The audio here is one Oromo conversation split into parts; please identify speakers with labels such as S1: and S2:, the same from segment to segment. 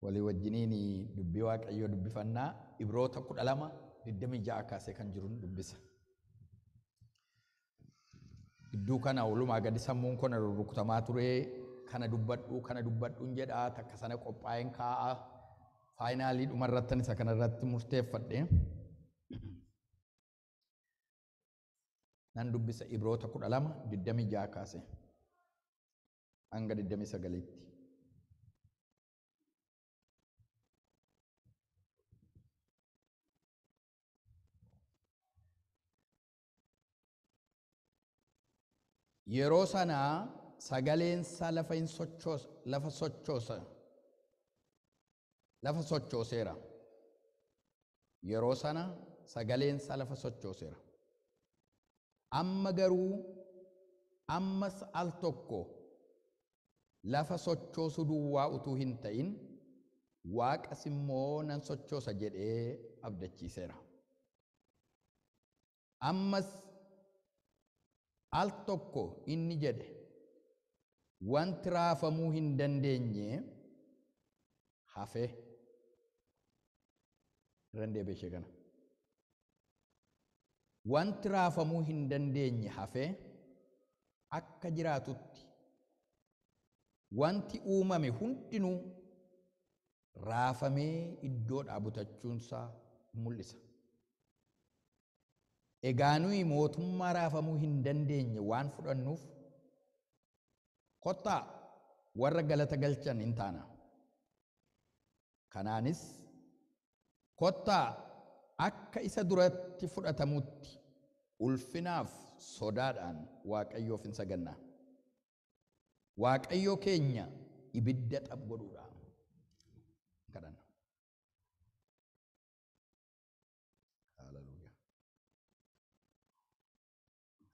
S1: walii wajjiniin dubbii waaqayyoo dubbifannaa Ibroota 12:26 kaasee kan jiruun dubbisa. Iddoo kana walumaa gadi sammuun koo rukutamaa ture kana dubbadhuun jedhaa takka sana qophaa'een kaa'a faayinaalii dhumarrattan isa kanarratti murteeffadhe. Nan dubbisa Ibroota 12:26 kaasee hanga 29tti. Yeroo sana sagaleensa lafa sochooseera. Yeroo sana sagaleensa lafa sochooseera. Amma garuu ammas al tokko lafa sochoosu duwwaa utuu hin ta'in Waaqas immoo nan sochoosa jedhee abdachiiseera. Ammas al tokko inni jedhe wanti raafamuu hin dandeenye hafe. Randeebeshee kana. Wanti raafamuu hin dandeenye hafe akka jiraatutti wanti uumame hundinuu raafamee iddoodhaa butachuunsaa mul'isa. Egaa nuyi mootummaa raafamuu hin dandeenye waan fudhannuuf kottaa warra galata galchan hin taana. Kanaanis kottaa akka isa duratti fudhatamutti ulfinaaf sodaadhaan Waaqayyoof hin sagannaa. Waaqayyoo keenya ibidda xaph godhuudha. Kadhanna. Hallelujah.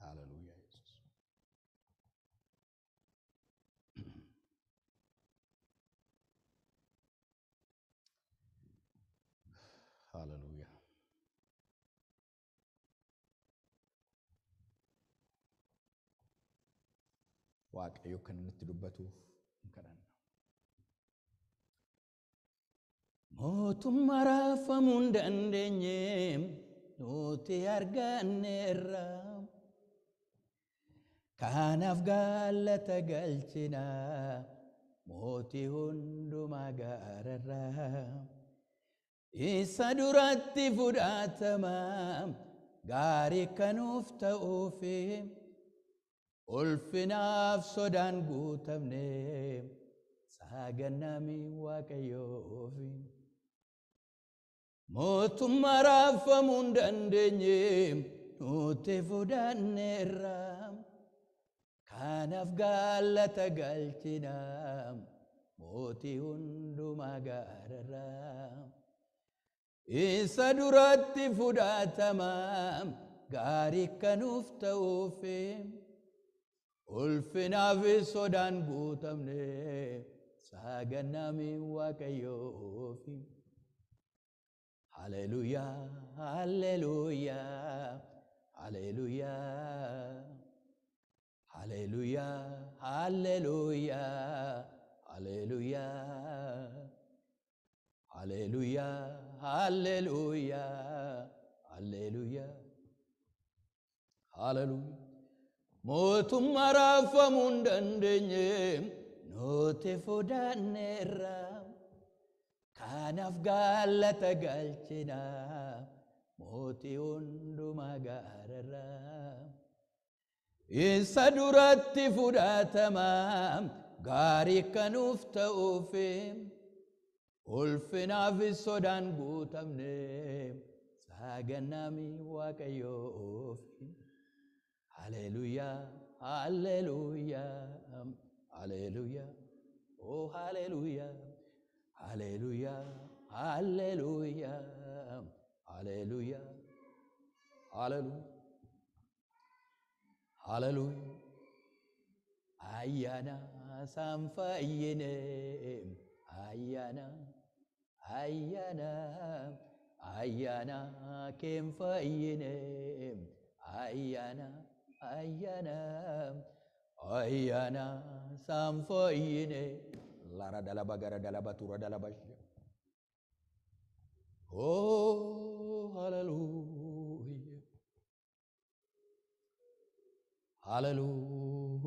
S1: Hallelujah, Jesus. Hallelujah. Waaqayyo kan nutti dubbatuuf kadhanna. Mootummaa raafamuu hin dandeenye nuti arganneerra. Kanaaf galata galchina mootii hundumaa gaararra. Isa duratti fudhatama gaarii kanuuf ta'uufi ulfinaaf sodaan guutamne sagannami Waaqayyoofi. Mootummaa raafamuu hin dandeenye nuti fudhanneerra. Kanaaf galata galchina mootii hundumaa gaararra. Isa duratti fudhatama gaarii kanuuf ta'uufi ulfinaaf sodaan guutamne sagannami Waaqayyoofi. Hallelujah, hallelujah, hallelujah. Hallelujah, hallelujah, hallelujah. Hallelujah, hallelujah, hallelujah. Hallelujah. Mootummaa raafamuu hin dandeenye nuti fudhanneerra. Kanaaf galata galchina mootii hundumaa gaararra. Isa duratti fudhatama gaarii kanuuf ta'uufi ulfinaaf sodaan guutamne sagannami Waaqayyoofi. Hallelujah, hallelujah, hallelujah. Oh hallelujah, hallelujah, hallelujah, hallelujah, hallelujah. Hallelujah. Ayana samfayyine. Ayana. Ayana. Ayana kemfayyine. Ayana. Ayana. Ayana samfayyine. lara dalaba gara dalaba tura dalaba. Oh, hallelujah. Hallelujah.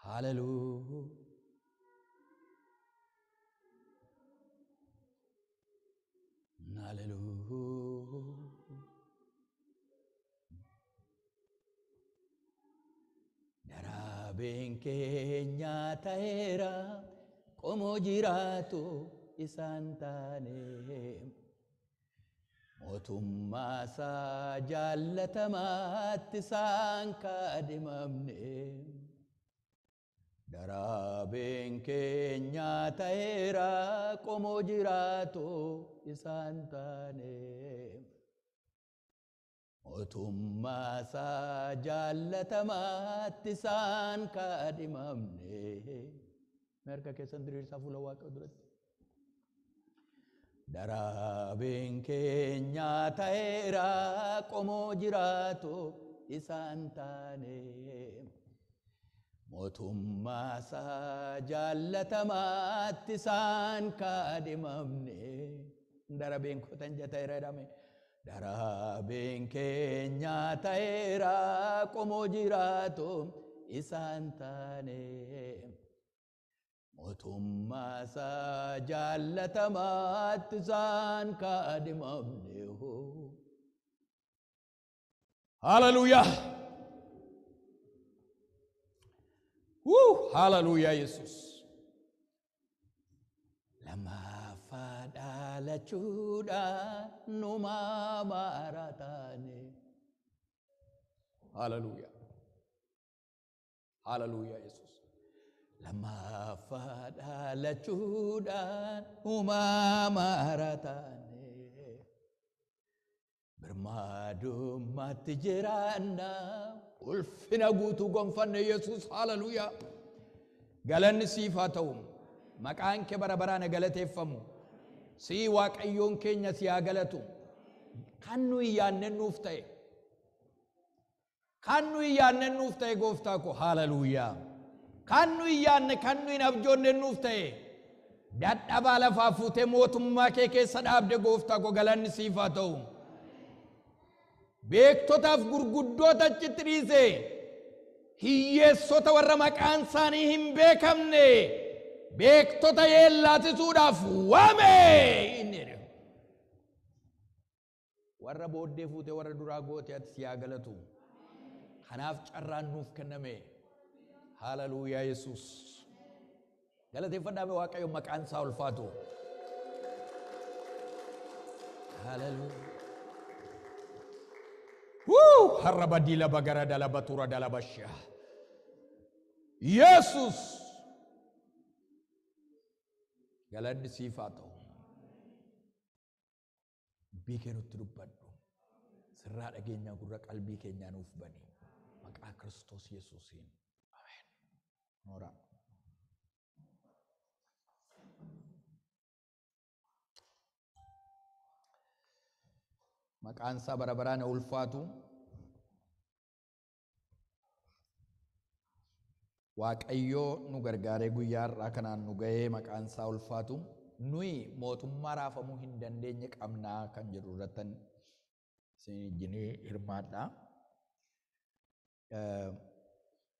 S1: Hallelujah. Hallelujah. Darabeen keenya ta'eera qomoo jiraatu isaan taane mootummaa isaa jaallatamaatti isaan kaadhimamne. Darabeen keenya ta'eera qomoo jiraatu isaan taane mootummaa isaa jaallatamaatti isaan kaadhimamne. Merka keessan diriirsaa fuula Waaqa duratti. Darabeen keenya ta'eera qomoo jiraatu isaan taane mootummaa isaa jaallatamaatti isaan kaadhimamne. Darabeen kootan jataeera jedhame. Darabeen keenya ta'eera qomoo jiraatu isaan taane mootummaa isaa jaallatamaatti isaan kaadhimamne. Hallelujah. Hallelujah, Jesus. Lammaffaa dhalachuudhaan numa maratane. Hallelujah. Hallelujah, Jesus. Lammaffaa dhalachuudhaan numa maratane. Birmaadummaatti jiraanna ulfina guutuu gonfanne Yesuus. Hallelujah. Galanni siif haa ta'u. Maqaan kee bara baraan galateeffamu. Si Waaqayyoon keenya si haa galatu. Kan nuyi yaadne nuuf ta'e. Kan nuyi yaadne nuuf ta'e gooftaa ko. Hallelujah. Kan nuyi yaadne kan nuyi abjoonne nuuf ta'e. Dadhabaa lafaa fuutee mootummaa kee keessa dhaabde gooftaa ko. Galanni siif haa ta'u. Beektotaaf gurguddoota achitti dhiise. Hiyyeessota warra maqaan isaanii hin beekamne beektota yeellaasisuudhaaf waame. Warra booddee fuute warra duraa goote ati si haa galatu. Kanaaf carraan nuuf kenname. Hallelujah, Yesuus. Galateeffadhaa Waaqayyo maqaan isaa ulfaatu. Hallelujah. Harra badila bagara dalaba tura dalaba shah. Yesus. Galanni siif haa ta'u. Dubbii kee nutti dubbadhu. Sirraa dhageenyaa gurra qalbii keenyaa nuuf bani. Maqaa Kiristoos Yesuusiin. Ameen. Noora. Maqaan isaa bara baraan ulfaatu. Waaqayyo nu gargaaree guyyaa har'aa kanaan nu ga'ee maqaan isaa ulfaatu. Nuyi mootummaa raafamuu hin dandeenye qabnaa kan jedhu irrattan isin wajjinii hirmaadha.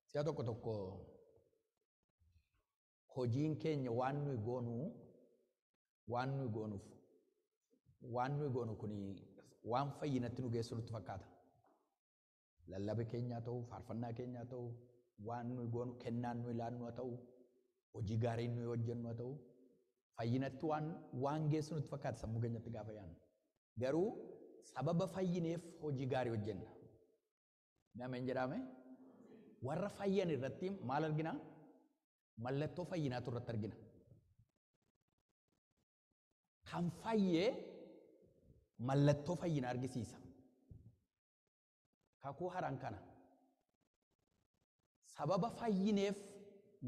S1: Si'a tokko tokko hojiin keenya waan nuyi goonu kuni waan fayyinatti nu geessu nutti fakkaata. Lallabe keenyaa ta'u, faarfannaa keenyaa ta'u, waan nuyi goonu kennaan nuyi laannu haa ta'u, hojii gaarii nuyi hojjennu haa ta'u, fayyinatti waan geessu nutti fakkaata sammuu keenyatti gaafa yaadnu. Garuu sababa fayyineef hojii gaarii hojjenna. Nameen jedhame warra fayyan irratti maal argina? Mallattoo fayyinaatu irratti argina. Kan fayyee mallattoo fayyina argisiisa. Kakuu haraan kana. Sababa fayyineef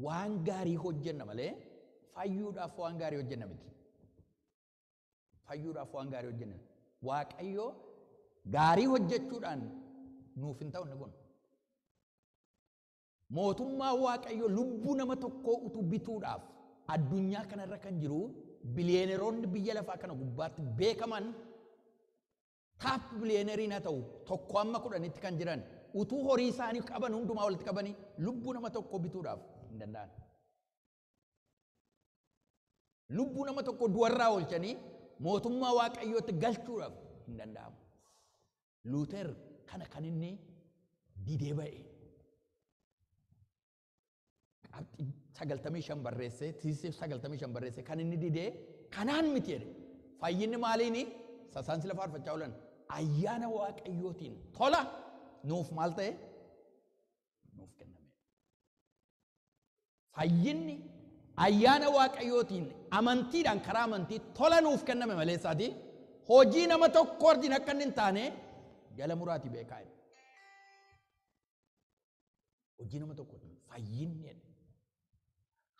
S1: waan gaarii hojjenna malee fayyuudhaaf waan gaarii hojjenna miti. Fayyuudhaaf waan gaarii hojjenna. Waaqayyo gaarii hojjechuudhaan nuuf hin ta'u inni kun. mootummaa waaqayyo lubbuu nama tokkoo utuu bituudhaaf addunyaa kanarra kan jiru biliyeeneroonni biyya lafaa kana gubbaatti beekaman taap biliyeeneriin haa ta'u tokko amma 10tti kan jiran utuu horii isaanii qaban hundumaa walitti qabanii lubbuu nama tokkoo bituudhaaf hin danda'an. Lubbuu nama tokko du'arraa oolchanii mootummaa waaqayyootti galchuudhaaf hin danda'amu. Luuter kana kan inni didee ba'e. Qabxii 95 barreessee, tiisee 95 barreessee kan inni didee kanaan miti jedhe. Fayyinni maaliini? Sasaan sila faarfachaa oolan ayyaana waaqayyootiin tola nuuf maal ta'e? Nuuf kenname. Fayyinni ayyaana waaqayyootiin amantiidhaan karaa amantii tola nuuf kenname maleessaati hojii nama tokko arjin akka hin taane jala muraati beekaa. Hojii nama tokko fayyinni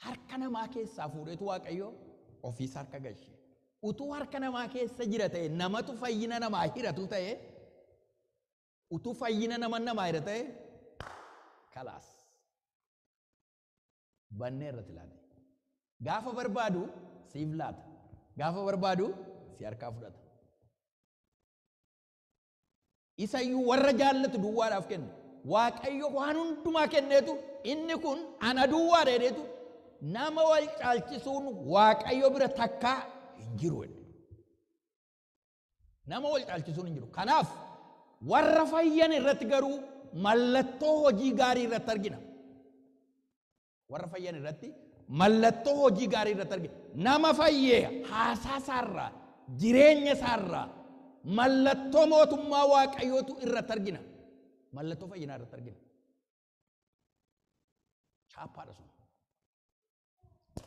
S1: harka namaa keessaa fuudhetu waaqayyo ofiis harka galche. Utuu harka namaa keessa jira ta'e namatu fayyina namaa hiratu ta'e utuu fayyina namaa hira ta'e kalaas bannee irratti laate. Gaafa barbaadu siif laata. Gaafa barbaadu si harkaa fudhata. Isayyuu warra jaallatu duwwaadhaaf kenne. Waaqayyo waan hundumaa kenneetu inni kun ana duwwaa dheedeetu nama wal caalchisuun waaqayyo bira takkaa hin jiru. Nama wal caalchisuun hin jiru. Kanaaf warra fayyan irratti garuu mallattoo hojii gaarii irratti argina. Warra fayyan irratti mallattoo hojii gaarii irratti argina. Nama fayyee haasaa isaarraa jireenya isaarraa mallattoo mootummaa waaqayyootu irratti argina. Mallattoo fayyinaa irratti argina. Chaappaadha sun.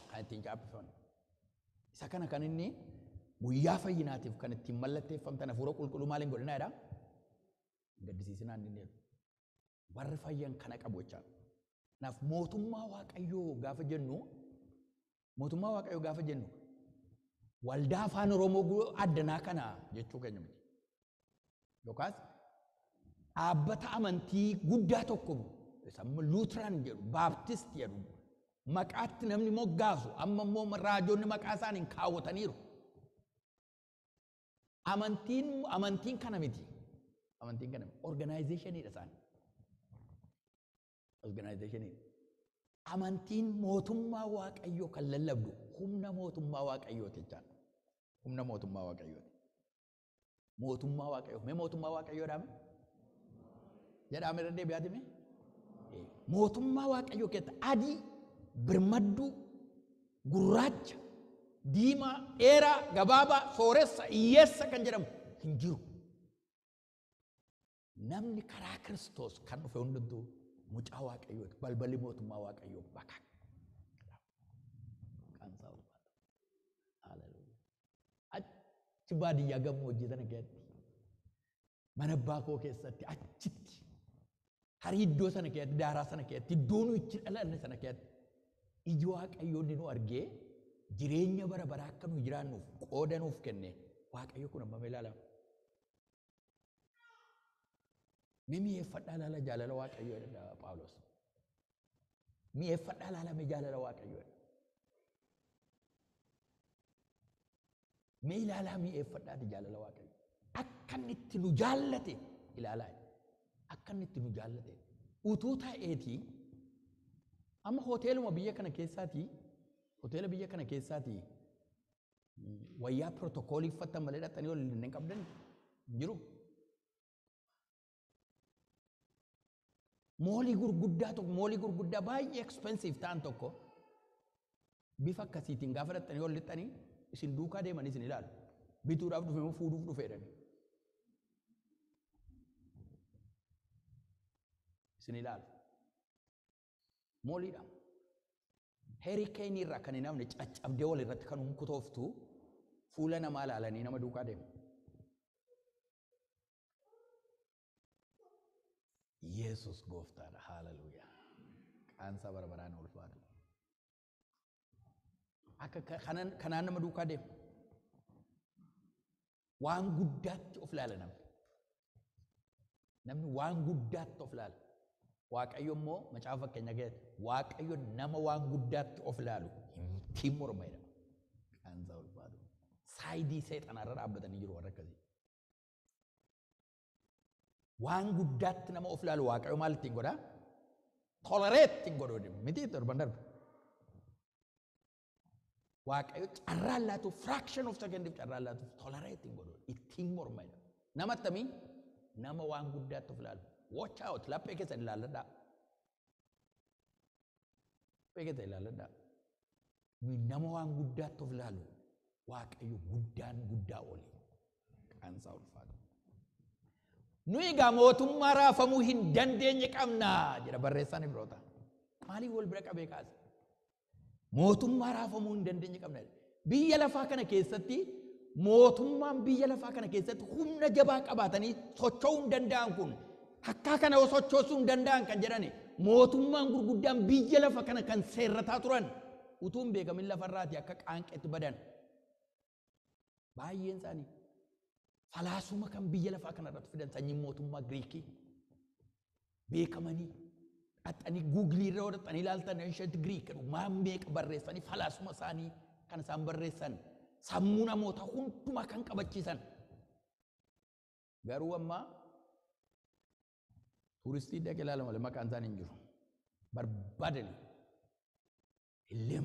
S1: Kan ittiin chaappifamne. Isa kana kan inni guyyaa fayyinaatiif kan ittiin mallatteeffamtan hafuura qulqulluu maaliin godhina jedhaa? Gaddisiisinaan inni jedhu. Warri fayyan kana qabu jechaa. Naaf mootummaa waaqayyoo gaafa jennu waldaa afaan Oromoo addanaa kana jechuu keenya miti. Yookaas dhaabbata amantii guddaa tokko samma Luuteraan jedhu, Baaptist jedhu, maqaatti namni moggaasu, amma immoo raajoonni maqaa isaaniin kaawwataniiru. Amantiin kana miti. Amantiin kana miti. Organizationidha isaan. Organizationidha. Amantiin mootummaa waaqayyoo kan lallabdu humna mootummaa waaqayyooti jechaadha. Humna mootummaa waaqayyooti. Mootummaa waaqayyoo. Mee mootummaa waaqayyoo dhaame? Jedhaame irra deebi'aati mee? Mootummaa waaqayyoo keessatti adii, birmadduu, gurraacha, diimaa, dheeraa, gabaabaa, sooressa, hiyyeessa kan jedhamu hin jiru. Namni karaa Kiristoos kan dhufe hundumtuu mucaa waaqayyooti. Balballi mootummaa waaqayyoo bakka. Qaansaa ulfaata. Haleluuyaa. Achi baadiyyaa gammoojjii sana keessatti mana abbaa koo keessatti achitti harii iddoo sana keessatti daaraa sana keessatti iddoo nu itti dhalanne sana keessatti iji waaqayyoo nu argee jireenya bara baraa akka nu jiraannuuf qooda nuuf kenne waaqayyo kun amma ilaalama. Mi'eeffadhaa laala jaalala waaqayyoo jedha Phaawulos. Mi'eeffadhaa laala jaalala waaqayyoo jedha. Mee ilaalaa mi'eeffadhaati jaalala waaqayyoo. Akka inni itti nu jaallate ilaalaa. Akka inni itti nu jaallate. Utuu ta'eetii amma hoteeluma biyya kana keessaatii hoteela biyya kana keessaatii wayyaa pirootokoolii uffatan malee dhaxanii ol hin qabdan jiru. Moolii gurguddaa baay'ee expensive ta'an tokko bifa akkasiitiin gaafa dhaxanii ol lixanii isin duukaa deemanii isin ilaalu. Bituudhaaf dhufe moo fuudhuuf dhufeedhani. Isin ilaalu. Mooliidha. Heerikeenii irraa kan hin hafne caccabdee wal irratti kan kutooftu fuula namaa ilaalanii nama duukaa deemu. Yesus gooftaadha. Haleluuyaa. Qaansaa bara baraan ulfaatu. Akka kanaan nama duukaa deemu. Waan guddaatti of ilaala namni. Namni waan guddaatti of ilaala. Waaqayyo immoo macaafa fakkeenya keessatti Waaqayyo nama waan guddaatti of ilaalu hin mormaidha. Kan isaa ulfaatu. Saayidii seexanarra dhaabbatanii jiru warra akkasii. Waan guddaatti nama of ilaalu Waaqayyo maal ittiin godhaa? Tolerate ittiin godhu miti torban darbe. Waaqayyo carraan laatu fraction of second carraan laatu tolerate ittiin godhu ittiin mormaidha. Nama attamii nama waan guddaatti of ilaalu. Watch out, laphee keessan ilaalladhaa. Laphee keessan ilaalladhaa. Nuyi nama waan guddaatti of ilaalu Waaqayyo guddaan guddaa oli. Kan isaa ulfaatu. Nuyi egaa mootummaa raafamuu hin dandeenye qabnaa jedha barreessaan Ibroota. Maaliif wal bira qabee kaase? Mootummaa raafamuu hin dandeenye qabna. Biyya lafaa kana keessatti mootummaan biyya lafaa kana keessatti humna jabaa qabaatanii socho'uu hin danda'an kun akka kana sochoosuu hin danda'an kan jedhani mootummaan gurguddaan biyya lafa kana kan seerrataa turan utuu hin beekamin lafarraati akka qaanqeetti badan. Baay'een isaanii falaasuma kan biyya lafaa kana irratti fidan sanyii mootummaa Giriikii beekamanii haxanii Google irra hodhatanii ilaaltan ancient Greek maan meeqa barreessanii falaasuma isaanii kan isaan barreessan sammuu namoota hundumaa kan qabachiisan. Garuu amma turistii dhaqee ilaala malee maqaan isaanii hin jiru. Barbaadanii illee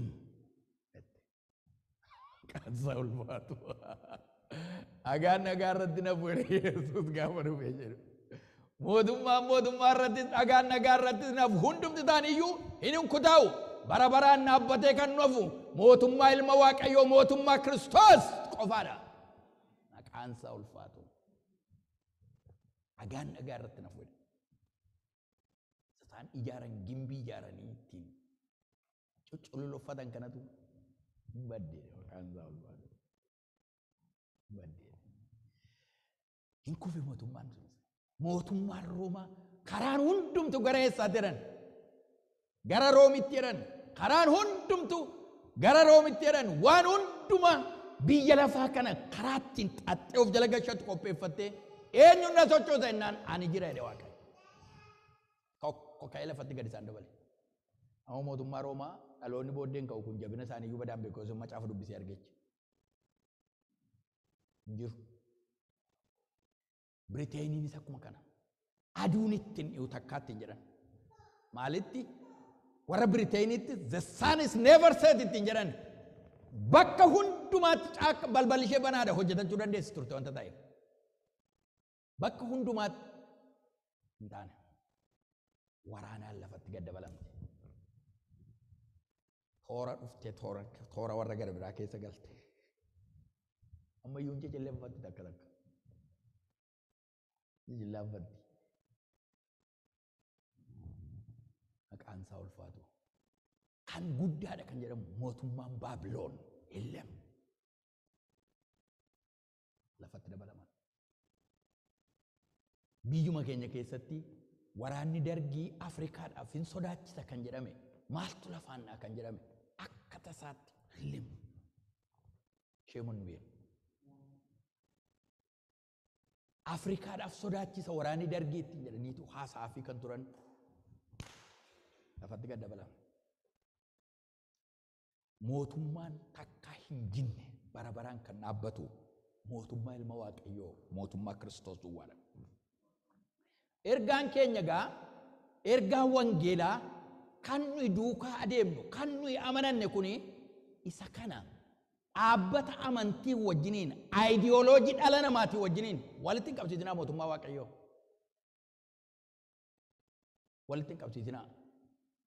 S1: kan isaa ulfaatu. Agaan nagaa irratti na fuudhe Yesuus gaafa dhufee jedhu. Mootummaa irratti agaan nagaa irratti naaf hundumti isaaniiyyuu hin kutaa'u. Bara baraan dhaabbatee kan nufu mootummaa ilma Waaqayyoo mootummaa Kiristoos qofaadha. Maqaan isaa ulfaatu. Agaan nagaa irratti na fuudhe. Isaan ijaaran gimbii ijaaranii ittiin cucculuffatan kanatu baddee maqaan isaa ulfaatu. Baddee. Hin kufi mootummaan sun. Mootummaan Roomaa karaan hundumtu gara eessaatti jedhan? Gara Roomitti jedhan. Karaan hundumtu gara Roomitti jedhan. Waan hunduma biyya lafaa kana karaattiin xaxxee of jala gashatu qopheeffattee eenyuun na sochoosa jennaan ani jira jedhe Waaqayyo. Tokko ka'ee lafatti gadi isaan dabale. Amma mootummaa Roomaa dhaloonni booddeen ka'u kun jabina isaanii iyyuu badaan beeku macaafa dubbisee argechi. Jiru. Biriiteeniinis akkuma kana. Aduun ittiin dhi'u takkaatti hin jedhan. Maalitti? Warra Biriiteeniitti the sun is never set ittiin jedhan. Bakka hundumaatti caakka balballi ishee banaadha hojjetachuu dandeessi turte wanta ta'e. Bakka hundumaatti hin taane. Waraanaan lafatti gad dabalamte. Toora dhuftee toora warra gara biraa keessa galte. Amma iyyuu hin jajjalleeffatti takka takka. Jajjalleeffatti. Maqaan isaa ulfaatu. Kan guddaadha kan jedhamu mootummaan Baabiloon illee lafatti dabalaman. Biyyuma keenya keessatti waraanni dargii Afrikaadhaaf hin sodaachisa kan jedhame maaltu lafaannaa kan jedhame akka tasaatti illee sheemuun beeku. Afrikaadhaaf sodaachisa waraanni dargii ittiin jedhaniitu haasaa fi kan turan lafatti gad dabalama. Mootummaan takka hin jinne bara baraan kan dhaabbatu mootummaa ilma Waaqayyoo mootummaa Kiristoos duwwaadha. Ergaan keenya gaa ergaan wangeelaa kan nuyi duukaa adeemnu kan nuyi amananne kuni isa kana dhaabbata amantii wajjiniin aayidiyooloojii dhala namaatii wajjiniin walitti hin qabsiisinaa mootummaa Waaqayyoo. Walitti hin qabsiisinaa.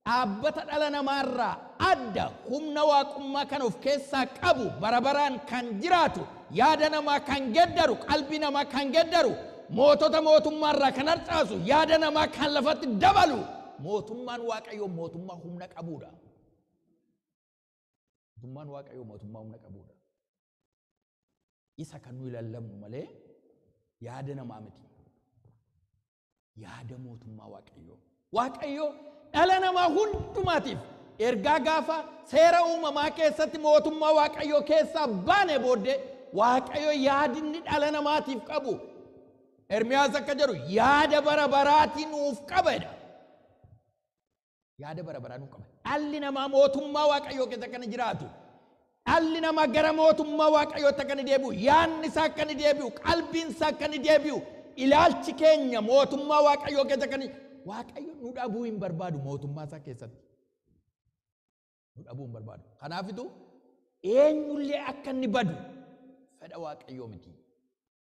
S1: Dhaabbata dhala namaarraa adda humna waaqummaa kan of keessaa qabu bara baraan kan jiraatu yaada namaa kan geddaru qalbii namaa kan geddaru mootota mootummaarraa kan harcaasu yaada namaa kan lafatti dabalu mootummaan Waaqayyoo mootummaa humna qabuudha. Mootummaan Waaqayyoo mootummaa humna qabuudha. Isa kan nuyi lallabnu malee yaada namaa miti. Yaada mootummaa Waaqayyoo. Waaqayyoo dhala namaa hundumaatiif ergaa gaafa seera uumamaa keessatti mootummaa Waaqayyoo keessaa baane booddee Waaqayyoo yaadinni dhala namaatiif qabu Ermiyaas akka jedhu yaada bara baraatii nuuf qabedha. yaada bara baraa nu qaba. Dhalli namaa mootummaa Waaqayyoo keessa kan jiraatu. Dhalli namaa gara mootummaa Waaqayyootti akka inni deebi'u, yaadni isaa akka inni deebi'u, qalbiin isaa akka inni deebi'u, ilaalchi keenya mootummaa Waaqayyoo keessa kan Waaqayyo nu dhabuu hin barbaadu mootummaa isaa keessatti. Nu dhabuu hin barbaadu. Kanaafitu eenyullee akka inni badu fedha Waaqayyoo miti.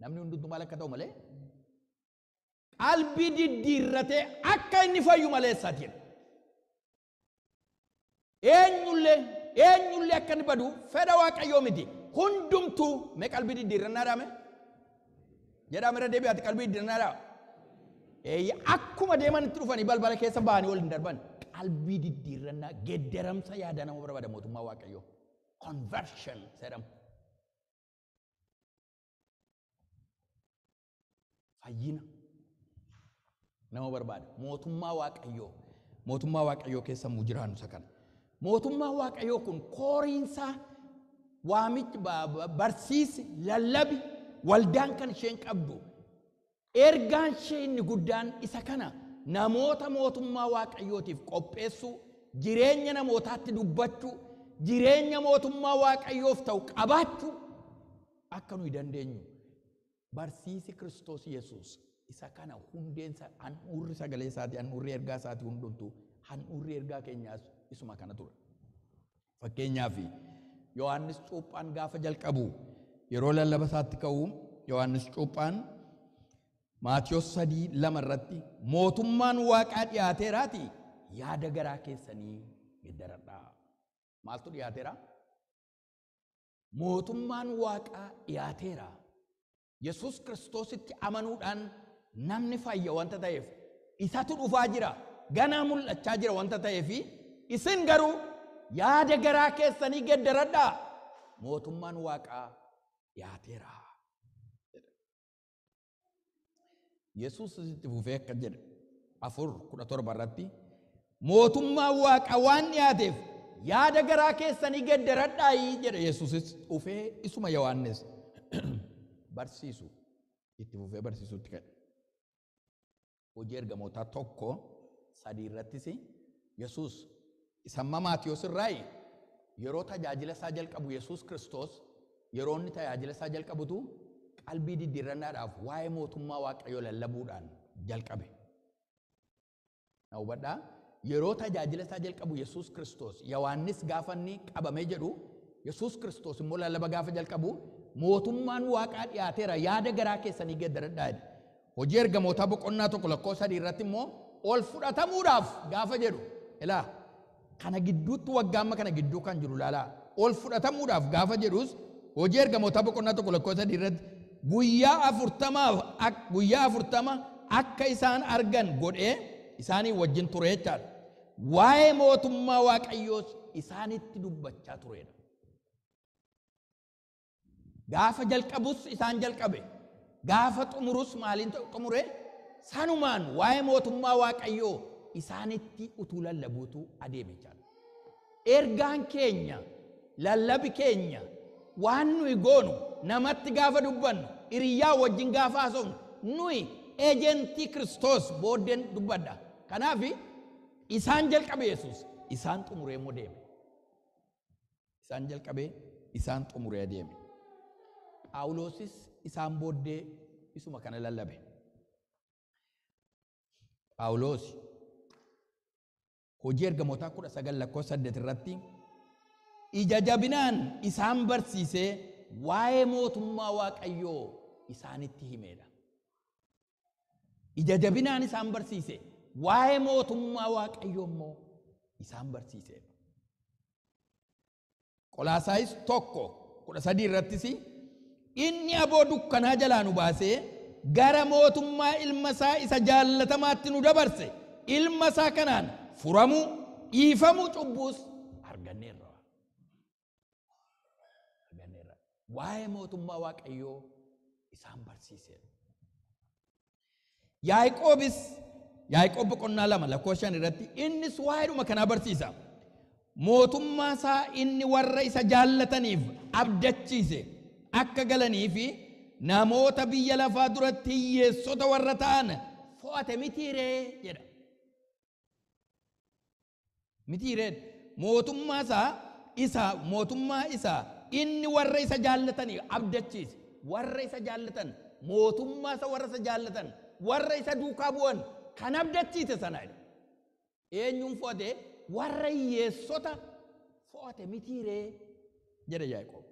S1: Namni hundumtuu maal akka ta'u malee qalbii diddiirratee akka inni fayyu malee isaati. Eenyullee akka inni badu fedha Waaqayyoo miti. Hundumtuu mee qalbii diddiirrannaa dhaame? Jedhaa mira deebi'aati qalbii diddiirrannaa dhaame. Akkuma deeman itti dhufanii balbala keessa ba'anii wal hin darban. Qalbii diddiirrannaa gedderamsa yaada nama barbaada mootummaa Waaqayyoo. Conversion jedhama. Fayyina nama barbaada. Mootummaa Waaqayyoo keessa muu jiraannu isa kana. Mootummaa Waaqayyoo kun kooriinsa waamichi barsiisi lallabi waldaan kan isheen qabdu. Ergaan ishee inni guddaan isa kana namoota mootummaa Waaqayyootiif qopheessuu, jireenya namootaatti dubbachuu, jireenya mootummaa Waaqayyoof ta'u qabaachuu akka nuyi dandeenyu. Barsiisi Kiristoos Yesuus isa kana hundeensa handhuurri sagalee isaati, handhuurri ergaa isaati hundumtu, handhuurri ergaa keenyaas isuma kana ture. Fakkeenyaaf Yohaannis Cuuphaan gaafa jalqabu yeroo lallaba isaatti ka'u Yohaannis Cuuphaan Maatiyos 3:2 irratti mootummaan Waaqaa dhiyaateeraati yaada garaa keessanii geddaradhaa. Maaltu dhiyaateera? Mootummaan Waaqaa dhiyaateera. Yesuus Kiristoositti amanuudhaan namni fayya wanta ta'eef isatu dhufaa jira, ganaa mul'achaa jira wanta ta'eef isin garuu yaada garaa keessanii geddaradhaa. Mootummaan Waaqaa dhiyaateera. Yesuus itti fufee akka jedhe 4:17 irratti mootummaan Waaqaa waan dhiyaateef yaada garaa keessanii geddaradhaa jedhe. Yesuusis dhufee isuma Yohaannis barsiisu itti fufee barsiisutti ka'e. Hojii ergamootaa 1:3 irrattis Yesuus isamma Maatiyos irraa yeroo tajaajila isaa jalqabu Yesuus Kiristoos yeroo inni tajaajila isaa jalqabutu qalbii diddiirrannaadhaaf waa'ee mootummaa Waaqayyoo lallabuudhaan jalqabe. Na hubadhaa yeroo tajaajila isaa jalqabu Yesuus Kiristoos Yohaannis gaafa inni qabamee jedhu Yesuus Kiristoos immoo lallaba gaafa jalqabu mootummaan Waaqaa dhiyaateera yaada garaa keessanii geddaradhaa. Hojii ergamootaa 1:3 irratti immoo ol fudhatamuudhaaf gaafa jedhu ilaa kana gidduutti waggaa amma kana gidduu kan jiru laalaa ol fudhatamuudhaaf gaafa jedhus hojii ergamootaa 1:3 irratti guyyaa 40 akka isaan argan godhee isaanii wajjin ture jechaadha. Waa'ee mootummaa Waaqayyoos isaanitti dubbachaa turedha. Gaafa jalqabus isaan jalqabe, gaafa xumurus maaliin xumure? Sanumaan waa'ee mootummaa Waaqayyoo isaanitti utuu lallabuutu adeeme jechaadha. Ergaan keenya, lallabi keenya, waan nuyi goonu namatti gaafa dubbannu, hiriyyaa wajjin gaafa haasofnu, nuyi eejentii Kiristoos booddeen dubbadha. Kanaaf isaan jalqabe Yesuus, isaan xumuree immoo deeme. Isaan jalqabe, isaan xumuree deeme. Phaawulosis isaan booddee isuma kana lallabe. Phaawulos hojii ergamootaa 19:8 irratti ija jabinaan isaan barsiisee waa'ee mootummaa Waaqayyoo isaanitti himeedha. Ija jabinaan isaan barsiise waa'ee mootummaa Waaqayyoo immoo isaan barsiise. Qolaasaayis 1:13 irrattis inni aboo dukkanaa jalaa nu baasee gara mootummaa ilma isaa isa jaallatamaatti nu dabarse. Ilma isaa kanaan furamuu, dhiifamuu cubbuus arganneerra. Waa'ee mootummaa Waaqayyoo isaan barsiise. Yaaqoob 2:5 irratti innis waa'eedhuma kanaa barsiisa. Mootummaa isaa inni warra isa jaallataniif abdachiise akka galanii fi namoota biyya lafaa duratti hiyyeessota warra ta'an fo'ate mitiiree jedha. mitiireen mootummaa isaa inni warra isa jaallatanii abdachiise warra isa jaallatan mootummaa isa warra isa jaallatan warra isa duukaa bu'an kan abdachiise sana eenyuun fo'ate warra hiyyeessota fo'ate mitiiree jedha Yaaqoob.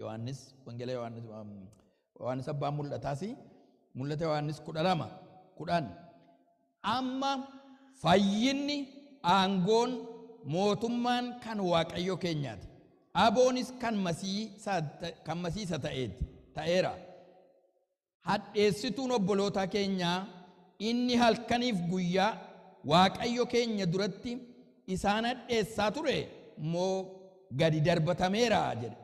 S1: Yohaannis wangeela Yohaannis abbaan mul'ata Yohaannis 12 amma fayyinni aangoon mootummaan kan Waaqayyo keenyaati. Aboonis kan masiisa ta'eera. Hadheessituun obboloota keenyaa inni halkaniif guyyaa Waaqayyo keenya duratti isaan hadheessaa ture moo gadi darbatameera jedhe.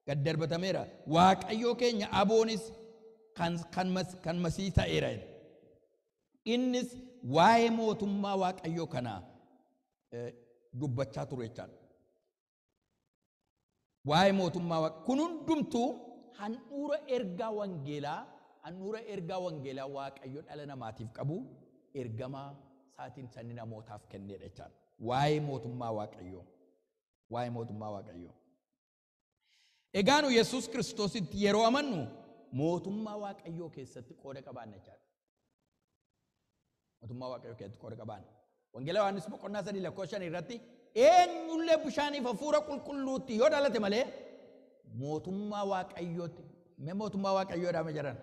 S1: Gadi darbatameera. Waaqayyo keenya aboonis kan masii ta'eera. Innis waa'ee mootummaa Waaqayyo kanaa dubbachaa ture jechaadha. Waa'ee mootummaa kun hundumtuu handhuura ergaa wangeelaa Waaqayyo dhala namaatiif qabu ergamaa isaatiin sanni namootaaf kennedha jechaadha. Waa'ee mootummaa Waaqayyo. Egaa nu Yesuus Kiristoositti yeroo amannu mootummaa Waaqayyoo keessatti qooda qabaanna jechaadha. Mootummaa Waaqayyoo keessatti qooda qabaanna. Wangeela Yohaannis 3:5 irratti eenyullee bishaaniif hafuura qulqulluutti yoo dhalate malee mootummaa Waaqayyootti mootummaa Waaqayyoodhaa ma jedhan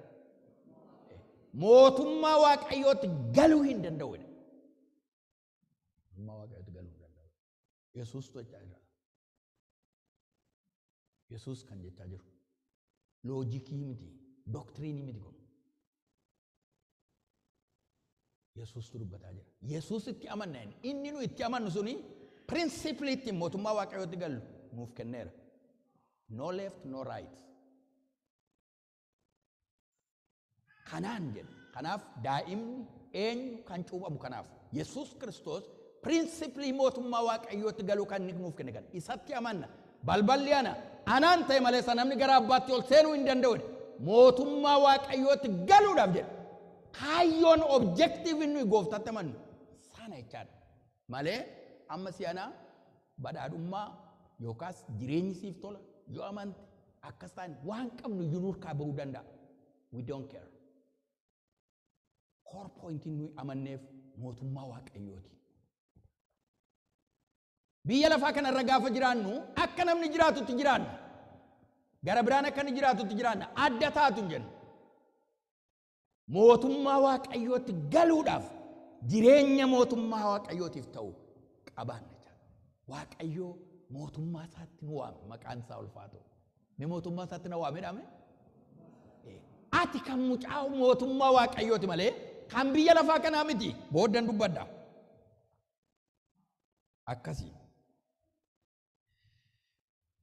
S1: mootummaa Waaqayyootti galuu hin danda'u. Mootummaa Waaqayyootti galuu hin danda'u. Yesuus jechaa jira. Yesuus kan jechaa jiru loojikii miti doktiriinii miti kun. Yesuus dubbataa jira. Yesuus itti amanna inni nu itti amannu suni prinsiipiliitti mootummaa Waaqayyootti galu nuuf kenneera. No left, no right. Kanaan jedha. Kanaaf daa'imni eenyu kan cuuphamu kanaaf. Yesuus Kiristoos prinsiipilii mootummaa Waaqayyootti galuu kan nuuf kenne kan isatti amanna. Balballi anaan ta'e malee namni gara abbaatti ol seenuu hin danda'u. Mootummaa Waaqayyootti galuudhaaf jedha. Kaayyoon objektiiviin nuyi gooftaatti amannu sana jechaadha. Malee amma si'anaa badhaadhummaa yookaas jireenyi siif tola yoo amante akkas ta'an waan qabnu iyyuu nurkaa bahuu danda'a. We don't care. Core pointiin nuyi amanneef mootummaa Waaqayyooti. Biyya lafaa kanarra gaafa jiraannu akka namni jiraatutti jiraanna. Gara biraan akka inni jiraatutti jiraanna. Adda taatu hin jennu. Mootummaa Waaqayyootti galuudhaaf jireenya mootummaa Waaqayyootiif ta'u qabaanna. Waaqayyoo mootummaa isaatti nu waame maqaan isaa ulfaatu. Mee mootummaa isaatti na waame dhaame? Ati kan mucaa mootummaa Waaqayyooti malee kan biyya lafaa kanaa miti. Booddan dubbadda. Akkasii.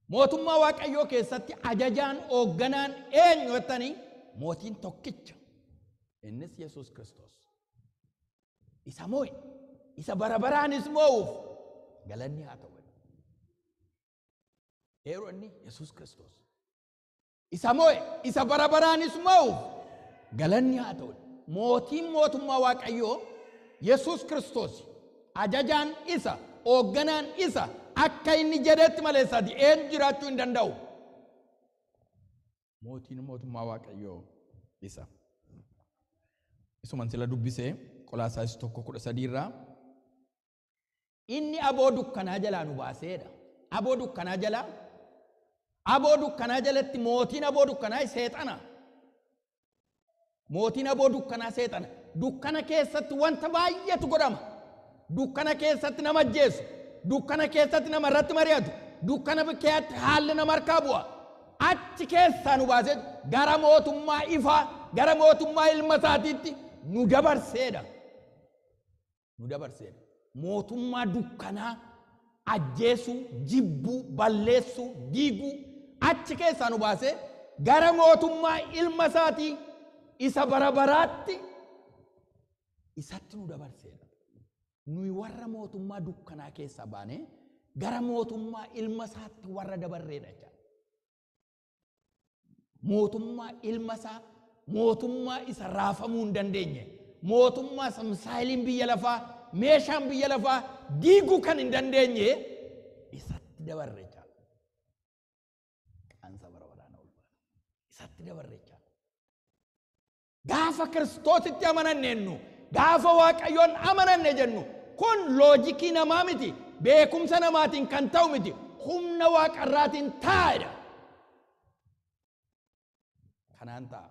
S1: Mootummaa Waaqayyoo keessatti ajajaan hoogganaan eenyu jettanii mootiin tokkicha. Innis Yesuus Kiristoos. Isa moo'e. Isa barabaraanis moo'uuf galanni haa ta'u. Yeroo inni Yesuus Kiristoos. Isa moo'e. Isa barabaraanis moo'uuf galanni haa ta'u. Mootiin mootummaa Waaqayyoo Yesuus Kiristoos. Ajajaan isa. Hoogganaan isa. Akka inni jedhetti malee sadi eenyu jiraachuu hin danda'u. Mootiin mootummaa Waaqayyoo isa. Isuman sila dubbisee Qolaasaayis 1:13 irraa inni aboo dukkanaa jalaa nu baaseedha. Aboo dukkanaa jalatti mootiin aboo dukkanaa seexana. Mootiin aboo dukkanaa seexana. Dukkana keessatti wanta baay'eetu godhama. Dukkana keessatti nama ajjeesu. Dukkana keessatti nama irratti mari'atu. Dukkana keessatti haalli nama harkaa bu'a. Achi keessaa nu baasee gara mootummaa ifaa, gara mootummaa ilma isaatiitti nu dabarseedha. Mootummaa dukkanaa ajjeesuu, jibbuu, balleessuu, diiguu achi keessaa nu baasee gara mootummaa ilma isaatii isa barabaraatti isatti nu dabarseedha. Nuyi warra mootummaa dukkanaa keessaa baanee gara mootummaa ilma isaatti warra dabarreedha. Mootummaa ilma isaa, mootummaa isa raafamuu hin dandeenye, mootummaa samsaayiliin biyya lafaa meeshaan biyya lafaa diiguu kan hin dandeenye isatti dabarre jechaadha. Qaansa bara baraan ulfaatu isatti dabarre jechaadha. Gaafa Kiristoositti amanannu gaafa Waaqayyoon amananne jennu kun loojikii namaa miti, beekumsa namaatiin kan ta'u miti, humna Waaqarraatiin taa'edha. Kanaan ta'a.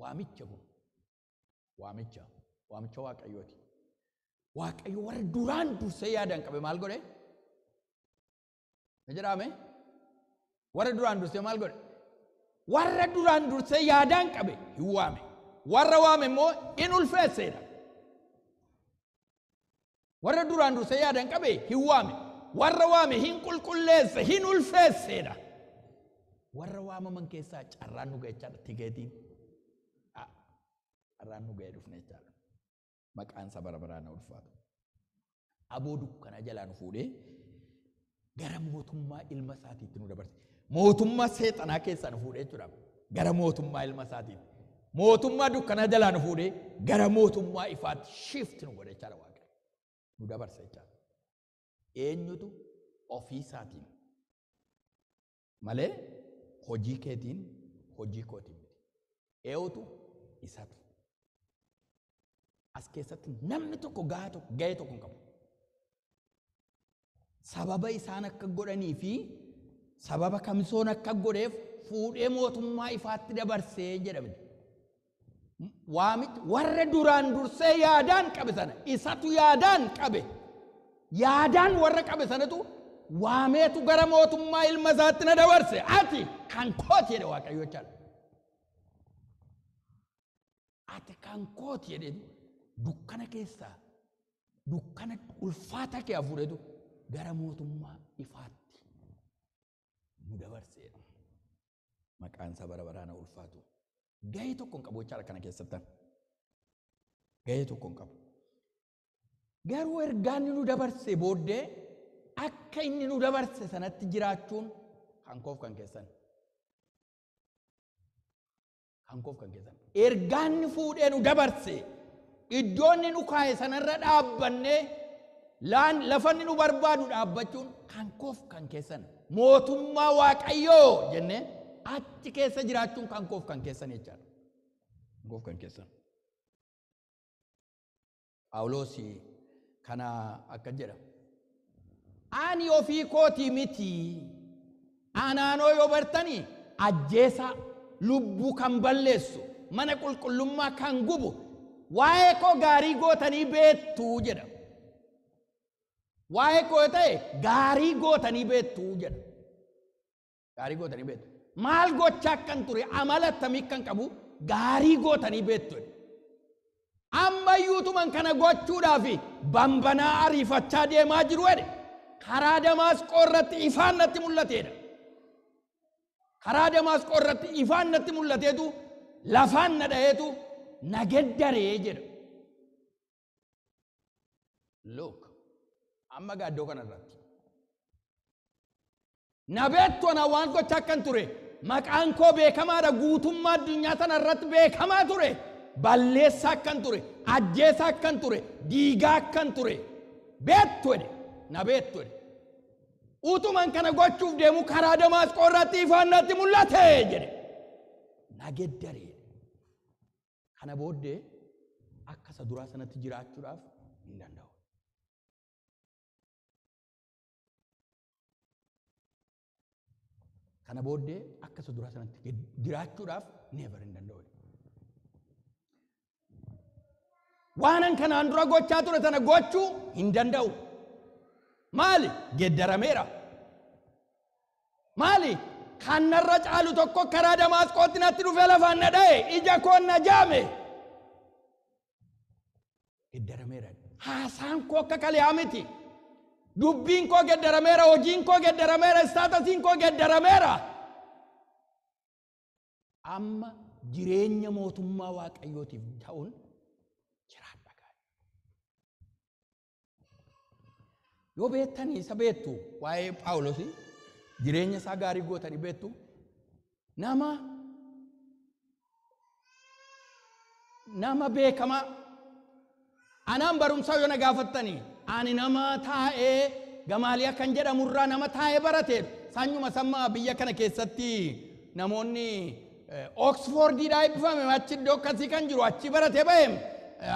S1: Waamicha kun waamicha Waaqayyooti. Waaqayyo warra duraan dursee yaadaan qabe maal godhe? Ni jedhame? Warra duraan dursee maal godhe? Warra duraan dursee yaadaan qabe hin waame. Warra waame immoo in ulfeesseedha. Warra duraan dursee yaadaan qabe hin waame. Warra waame hin qulqulleesse hin ulfeesseedha. Warra waamaman keessaa carraan nu ga'e jechaadha tikeetiin. Carraan nu ga'e dhufne jechaadha. Maqaan isaa bara baraan ulfaatu. Aboo dukkana jalaa nu fuudhee gara mootummaa ilma isaatiitti nu dabarse. Mootummaa seexanaa keessaa nu fuudhee jechuudha. Gara mootummaa ilma isaatiitti. Mootummaa dukkana jalaa nu fuudhee gara mootummaa ifaatti shift nu godhe jechaadha Waaqayyo. Nu dabarse jechaadha. Eenyutu ofii isaatiin malee hojii keetiin hojii kootiin miti. Eenyutu isatu. As keessatti namni tokko ga'ee tokko hin qabu. Sababa isaan akka godhanii fi sababa kamisoon akka godheef fuudhee mootummaa ifaatti dabarsee jedhamte. Waamichi warra duraan dursee yaadaan qabe sana isatu yaadaan qabe. Yaadaan warra qabe sanatu waameetu gara mootummaa ilma isaatti na dabarse. Ati kan kooti jedhe Waaqayyo jechaadha. Ati kan kooti jedhe dukkana keessaa dukkana ulfaata kee hafuudheetu gara mootummaa ifaatti nu dabarseedha. Maqaan isaa bara baraan ulfaatu. Ga'ee tokko hin qabu jechaadha kana keessatti. Ga'ee tokko hin qabu. Garuu ergaan nu dabarse booddee akka inni nu dabarse sanatti jiraachuun kan koof kan keessan. Kan koof kan keessan. Ergaan fuudhee nu dabarse iddoonni nu kaa'e sanarra dhaabbannee lafanni nu barbaadu dhaabbachuun kan koof kan keessan. Mootummaa Waaqayyoo jennee achi keessa jiraachuun kan koof kan keessan jechaadha. Koof kan keessan. Phaawulos kana akka jedha. Ani ofii kootii miti. Anaanoo yoo bartanii ajjeesaa lubbuu kan balleessu mana qulqullummaa kan gubu waa'ee koo gaarii gootanii beektu jedha. Waa'ee koo ta'e gaarii gootanii beektu jedha. Gaarii gootanii beektu. Maal gochaa akkan ture amala akkamii kan qabu gaarii gootanii beektu. Ammayyuutuman kana gochuudhaaf bambanaa ariifachaa deemaa jiru jedhe. Karaa Damaasqoo irratti ifaan natti mul'ateedha. Karaa Damaasqoo irratti ifaan natti mul'ateetu lafaan na dha'eetu na geddaree jedha. Look, amma gaaddoo kanarratti. Na beektu ana waan gochaa akkan ture maqaan koo beekamaadha guutummaa addunyaa tana irratti beekamaa ture. Balleessaa akkan ture, ajjeesaa akkan ture, diigaa akkan ture. Beektu jedhe, na beektu jedhe. Utuman kana gochuuf deemu karaa Damaasqoo irratti ifaan natti mul'ate jedhe. Na geddaree. Kana booddee akka isa duraa sanatti jiraachuudhaaf hin danda'u. Kana booddee akka isa duraa sanatti jiraachuudhaaf never hin danda'u. Waanan kanaan dura gochaa ture sana gochuu hin danda'u. Maali? Geddarameera. Maali? Kan narra caalu tokko karaa Damaasqootti natti dhufee lafaan na dha'e ija koo na jaame. Geddarameera. Haasaan koo akka kaleyaa miti. Dubbiin koo geddarameera, hojiin koo geddarameera, istaatasiin koo geddarameera. Amma jireenya mootummaa Waaqayyootiif ta'uun yoo beektanii isa beektu waa'ee Phaawulos jireenya isaa gaarii gootanii beektu nama beekamaa Anaan barumsaa yoo na gaafattani ani nama taa'ee Gamaaliyaa kan jedhamurraa nama taa'ee barate sanyuma sammaa biyya kana keessatti namoonni Oxfordiidhaa eebbifame achi iddoo akkasii kan jiru achi barate ba'eem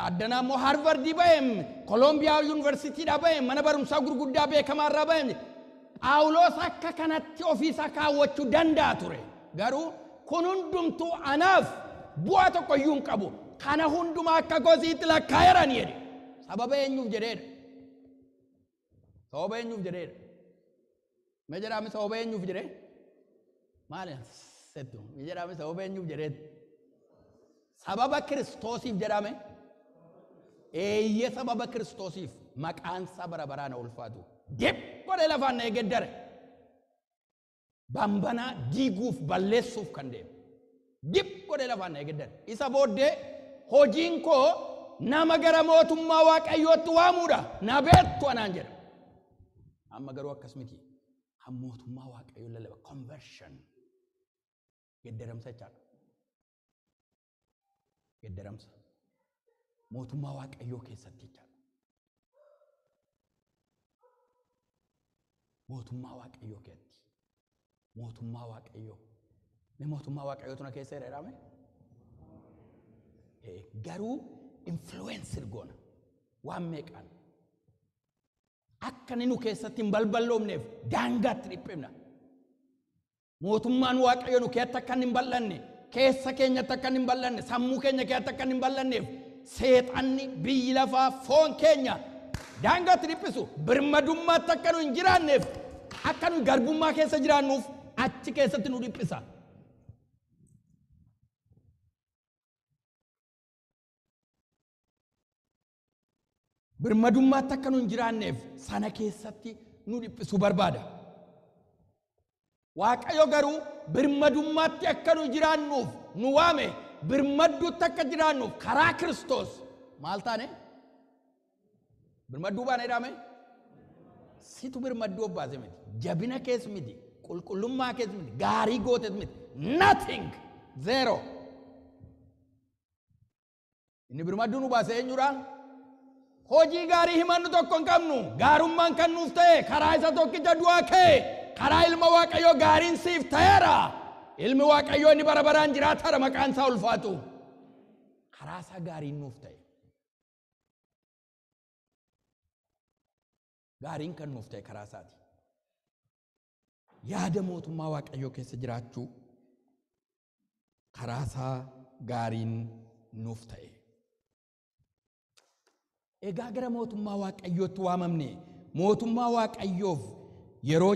S1: addanaa immoo Harvardii ba'eem Kolombiyaa Yuunivarsiitiidhaa ba'eem mana barumsaa gurguddaa beekamaarraa ba'eem Phaawulos akka kanatti ofiisaa kaawwachuu danda'a ture garuu kun hundumtuu anaaf bu'aa tokko iyyuu hin qabu kana hundumaa akka gosiitti lakkaa'eerani jedhe sababa eenyuuf jedheedha sababa eenyuuf jedheedha mee jedhaame sababa eenyuuf jedhee maali settu mee jedhaame sababa eenyuuf jedheedha sababa Kiristoosiif jedhame eeyyee sababa Kiristoosiif maqaansaa bara baraan ulfaatu dib godhee lafaan na eegeddare bambanaa diiguuf balleessuuf kan deemu dib godhee lafaan na eegeddare isa booddee hojiin koo nama gara mootummaa Waaqayyootti waamuudha na beektu anaan jedha amma garuu akkas miti han mootummaa Waaqayyoo lallaba conversion geddaramsa jechaadha geddaramsa mootummaa Waaqayyoo keessatti jechaadha mootummaa Waaqayyoo keessatti mootummaa Waaqayyoo mee mootummaa Waaqayyootu na keessa jedhame garuu influencer goona waan meeqaan akka nu keessatti hin balballoomneef daangaatti dhiphifna mootummaan Waaqayyoo nu keessatti akka hin bal'anne keessa keenyatti akka hin bal'anne sammuu keenya keessatti akka hin bal'anneef seexanni biyyi lafaa foon keenya daangaatti dhiphisu birmadummaatti akka nu hin jiraanneef akka nu garbummaa keessa jiraannuuf achi keessatti nu dhiphisa birmadummaatti akka nu hin jiraanneef sana keessatti nu dhiphisu barbaada Waaqayyo garuu birmadummaatti akka nu jiraannuuf nu waame birmadduutti akka jiraannuuf karaa Kiristoos maal taane birmadduu baane dhaame situ birmadduu obbaase miti jabina keessa miti qulqullummaa keessa miti gaarii goote miti nothing zero inni birmadduu nu baase eenyudha hojii gaarii himannu tokko hin qabnu gaarummaan kan nuuf ta'e karaa isa tokkicha du'aa ka'e karaa ilma Waaqayyoo gaariin siif ta'eera ilmi Waaqayyoo inni bara baraan jiraataadha maqaan isaa ulfaatu karaa isaa gaariin nuuf ta'e gaariin kan nuuf ta'e karaa isaati yaada mootummaa Waaqayyoo keessa jiraachuu karaa isaa gaariin nuuf ta'e egaa gara mootummaa Waaqayyootti waamamne mootummaa Waaqayyoof yeroo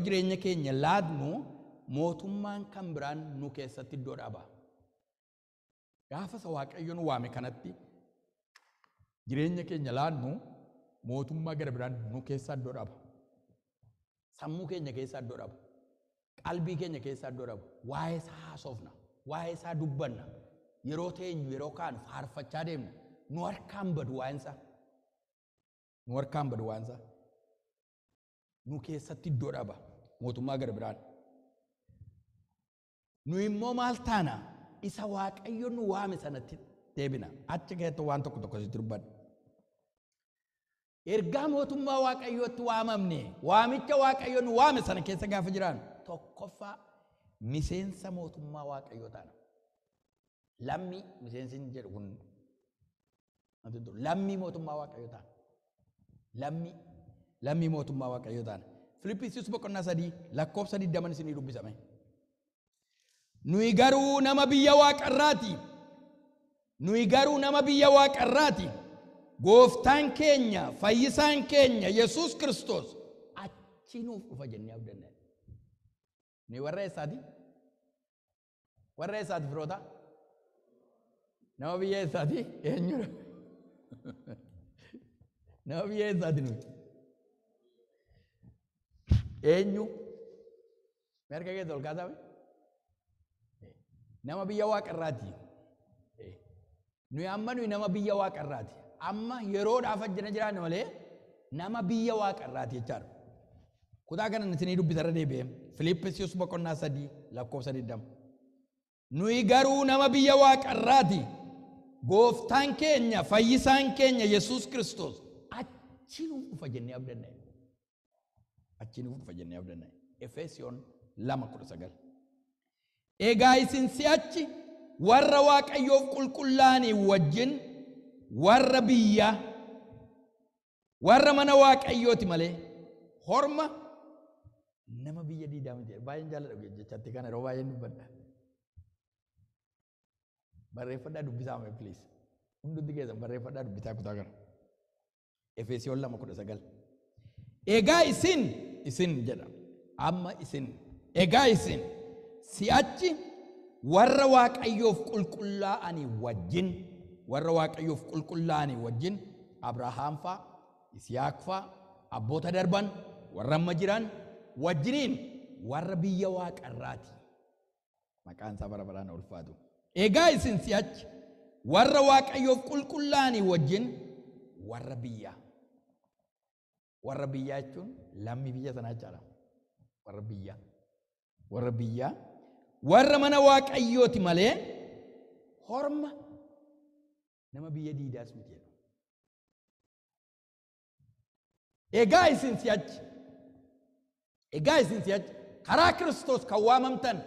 S1: jireenya keenya laadnu mootummaan kan biraan nu keessatti iddoo dhaba gaafa Waaqayyo nu waame kanatti jireenya keenya laadnu mootummaa gara biraan nu keessa iddoo dhaba sammuu keenya keessa iddoo dhaba qalbii keenya keessa iddoo dhaba waa'ee isaa haasofna waa'ee isaa dubbanna yeroo teenyu yeroo kaan faarfachaa deemna nu harkaan badu waa'insa nu keessatti iddoo dhaba mootummaa gara biraan nu immoo maal taana isa Waaqayyo nu waame sanatti deebina achi keessatti waan tokko tokko sitti dubbadha ergaa mootummaa Waaqayyootti waamamne waamicha Waaqayyo nu waame sana keessa gaafa jiraan tokkoffaa miseensa mootummaa Waaqayyoo taana lammi miseensi jedhu kun lammii mootummaa Waaqayyoo taana lammii mootummaa Waaqayyoo taana Filiphisius boqonnaa 3 lakkoofsa 20 isinii dubbisame nuyi garuu nama biyya Waaqarraati gooftaan keenya fayyisaan keenya Yesuus Kiristoos achi nuuf dhufa jennee abdanna ni warra eessaati firoota nama biyya eessaati eenyudha nama biyya eessaati nuyi eenyu merka keessa ol kaasame nama biyya Waaqarraati nuyi amma nuyi nama biyya Waaqarraati amma yeroodhaaf ajjana jiraanne malee nama biyya Waaqarraati jechaadha kutaa kana isinii dubbisarra deebi'ee Filiphisius boqonnaa 3 lakkoofsa 20 nuyi garuu nama biyya Waaqarraati gooftaan keenya fayyisaan keenya Yesuus Kiristoos achi nuuf dhufa jennee abdanna. Achi nuuf dhufa jennee abdanna. Efesoon 2:19. Egaa isin si'achi warra Waaqayyoof qulqullaa'anii wajjin warra biyya warra mana Waaqayyooti malee horma nama biyya diidaa miti. Baay'een jaalladha jechatti kana yeroo baay'een dubbadha. Barreeffadhaa dubbisaa mee please. Hundi keessan barreeffadhaa dubbisaa kutaa kana. Efesoon 2:19. Egaa isin jedha. Amma isin. Egaa isin si'achi warra Waaqayyoof qulqullaa'anii wajjin Abrahaam fa'a, Yisihaaq fa'a, abboota darban warra amma jiran wajjiniin warra biyya Waaqarraati. Maqaan isaa bara baraan ulfaatu. Egaa isin si'achi warra Waaqayyoof qulqullaa'anii wajjin warra biyyaa jechuun lammii biyya sanaa jechaadha. Warra biyyaa warra mana Waaqayyooti malee horma nama biyya diidaas miti jedhu. Egaa isin si'achi karaa Kiristoos kan waamamtan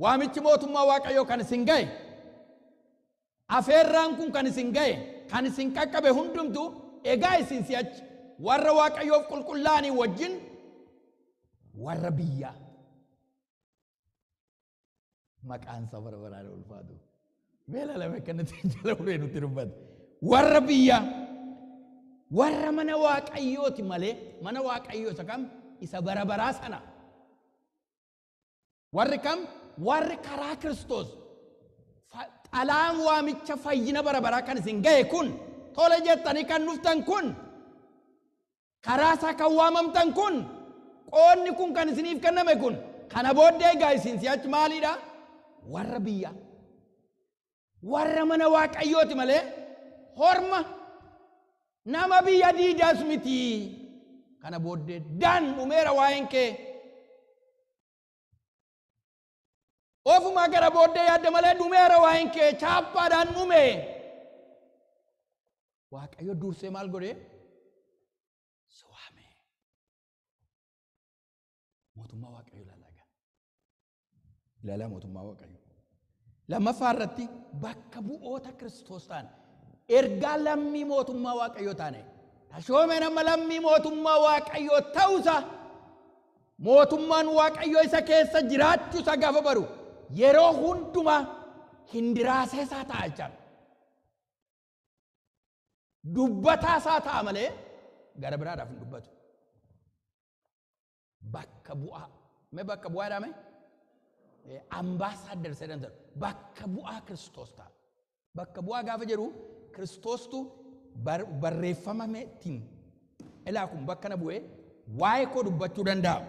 S1: waamichi mootummaa Waaqayyoo kan isin ga'e afeerraan kun kan isin ga'e kan isin qaqqabe hundumtu egaa isin si'achi warra Waaqayyoof qulqullaa'anii wajjin warra biyyaa. Maqaan isaa bara baraan ulfaatu. Beela lama kanatti jala uree nutti dubbata. Warra biyyaa warra mana Waaqayyooti malee mana Waaqayyoo isa kam isa bara baraa sana. Warri kam warri karaa Kiristoos xalaan waamicha fayyina bara baraa kan isin ga'e kun tole jettanii kan dhuftan kun karaa isaa kan waamamtan kun qoonni kun kan isiniif kenname kun kana booddee egaa isin si'achi maaliidha? Warra biyyaa warra mana Waaqayyooti malee horma nama biyya diidaas miti. Kana booddee dan dhumeera waa'een kee. Ofumaa gara booddee yaadda malee dhumeera waa'een kee chaappaadhaan dhume. Waaqayyo dursee maal godhee? Si waame. Mootummaa Waaqayyo ilaalaa mootummaa Waaqayyo. Lammaffaa irratti bakka bu'oota Kiristoos ta'an ergaa lammii mootummaa Waaqayyoo taane tashoomee nama lammii mootummaa Waaqayyoo ta'uusa mootummaan Waaqayyoo isa keessa jiraachuusa gaafa baru yeroo hundumaa hindiraasee isaa ta'a jechaadha. Dubbataa isaa ta'a malee gara biraadhaaf hin dubbatu. Bakka bu'aa. Mee bakka bu'aa jedhame? Ambaasaadder jedhan bakka bu'aa Kiristoos ta'a. Bakka bu'aa gaafa jedhu Kiristoostu barreeffamameetiin ilaa kun bakka na bu'ee waa'ee koo dubbachuu danda'a.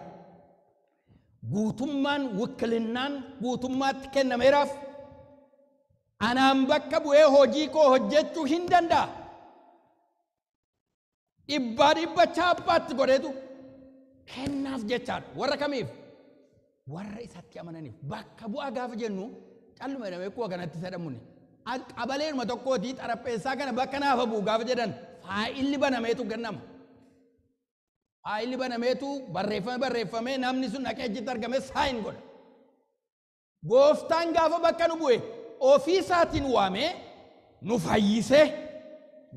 S1: Guutummaan wikkilinnaan guutummaatti kennameeraaf anaan bakka bu'ee hojii koo hojjechuu hin danda'a. Dhibba chaappaatti godheetu kennaaf jechaadha. Warra kamiif? Warra isatti amananiif. Bakka bu'aa gaafa jennu calluma jedhamee kuwa kanatti sadhamuun qabaleeruma tokkooti xarapheessaa kana bakka naaf bu'u gaafa jedhan faayilli banameetu gannama. Faayilli banameetu barreeffamee namni sun dhaqee achitti argame saayin godha. Gooftaan gaafa bakka nu bu'e ofii isaatiin waamee nu fayyisee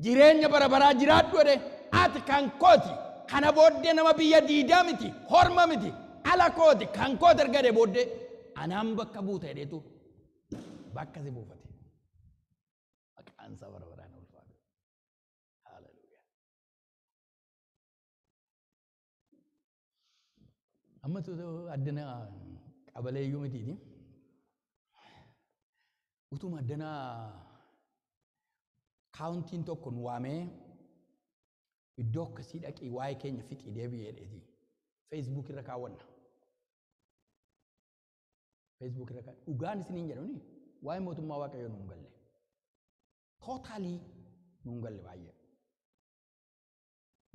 S1: jireenya bara baraa jiraadhu jedhe ati kan kooti kana booddee nama biyya diidaa miti horma miti ala kooti kan kooti erga dee booddee anaan bakka buuta jedheetu bakka si buufate. Maqaan isaa bara baraan ulfaatu. Haleluuyaa. Amma addana qabaleeyyuu mitiiti. Utuma addana kaawuntiin tokko nu waamee iddoo akkasii dhaqii waa'ee keenya fixii deebi'ee dheeti. Facebook irra kaawwanna. Facebook irra kaawwanna. Dhugaan isiniin jedhuni waa'ee mootummaa Waaqayyoo nu hin galle. Totally nu hin galle baay'ee.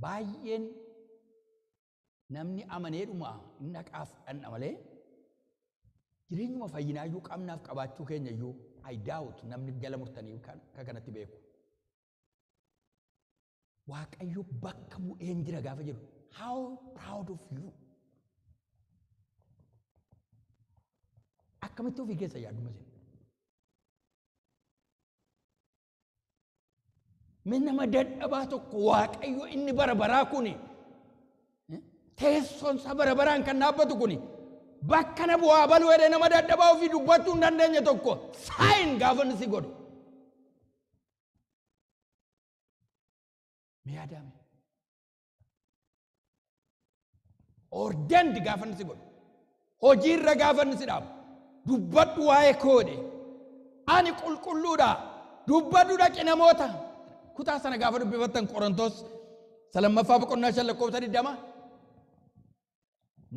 S1: Baay'een namni amaneedhuma inni dhaqaaf dhandha malee jireenyuma fayyinaayyuu qabnaaf qabaachuu keenya iyyuu I doubt namni jala murtanii kan kanatti beeku. Waaqayyo bakka bu'een jira gaafa jiru. How proud of you. Akkamitti ofii keessa yaaduma sin. Min nama dadhabaa tokko waaqayyo inni bara baraa kuni teessoon isaa bara baraan kan dhaabbatu kuni bakka na bu'aa baluu jedhee nama dadhabaa ofii dubbachuu hin dandeenye tokko saayin gaafa inni si godhu. Me yaadame. Ordendi gaafa inni si godhu. Hojiirra gaafa inni si dhaabu. Dubbadhu waa'ee koode. Ani qulqulluudha. Dubbadhu dhaqi namoota. Kutaa sana gaafa dubbifattan Qorontos lammaffaa boqonnaa 5:20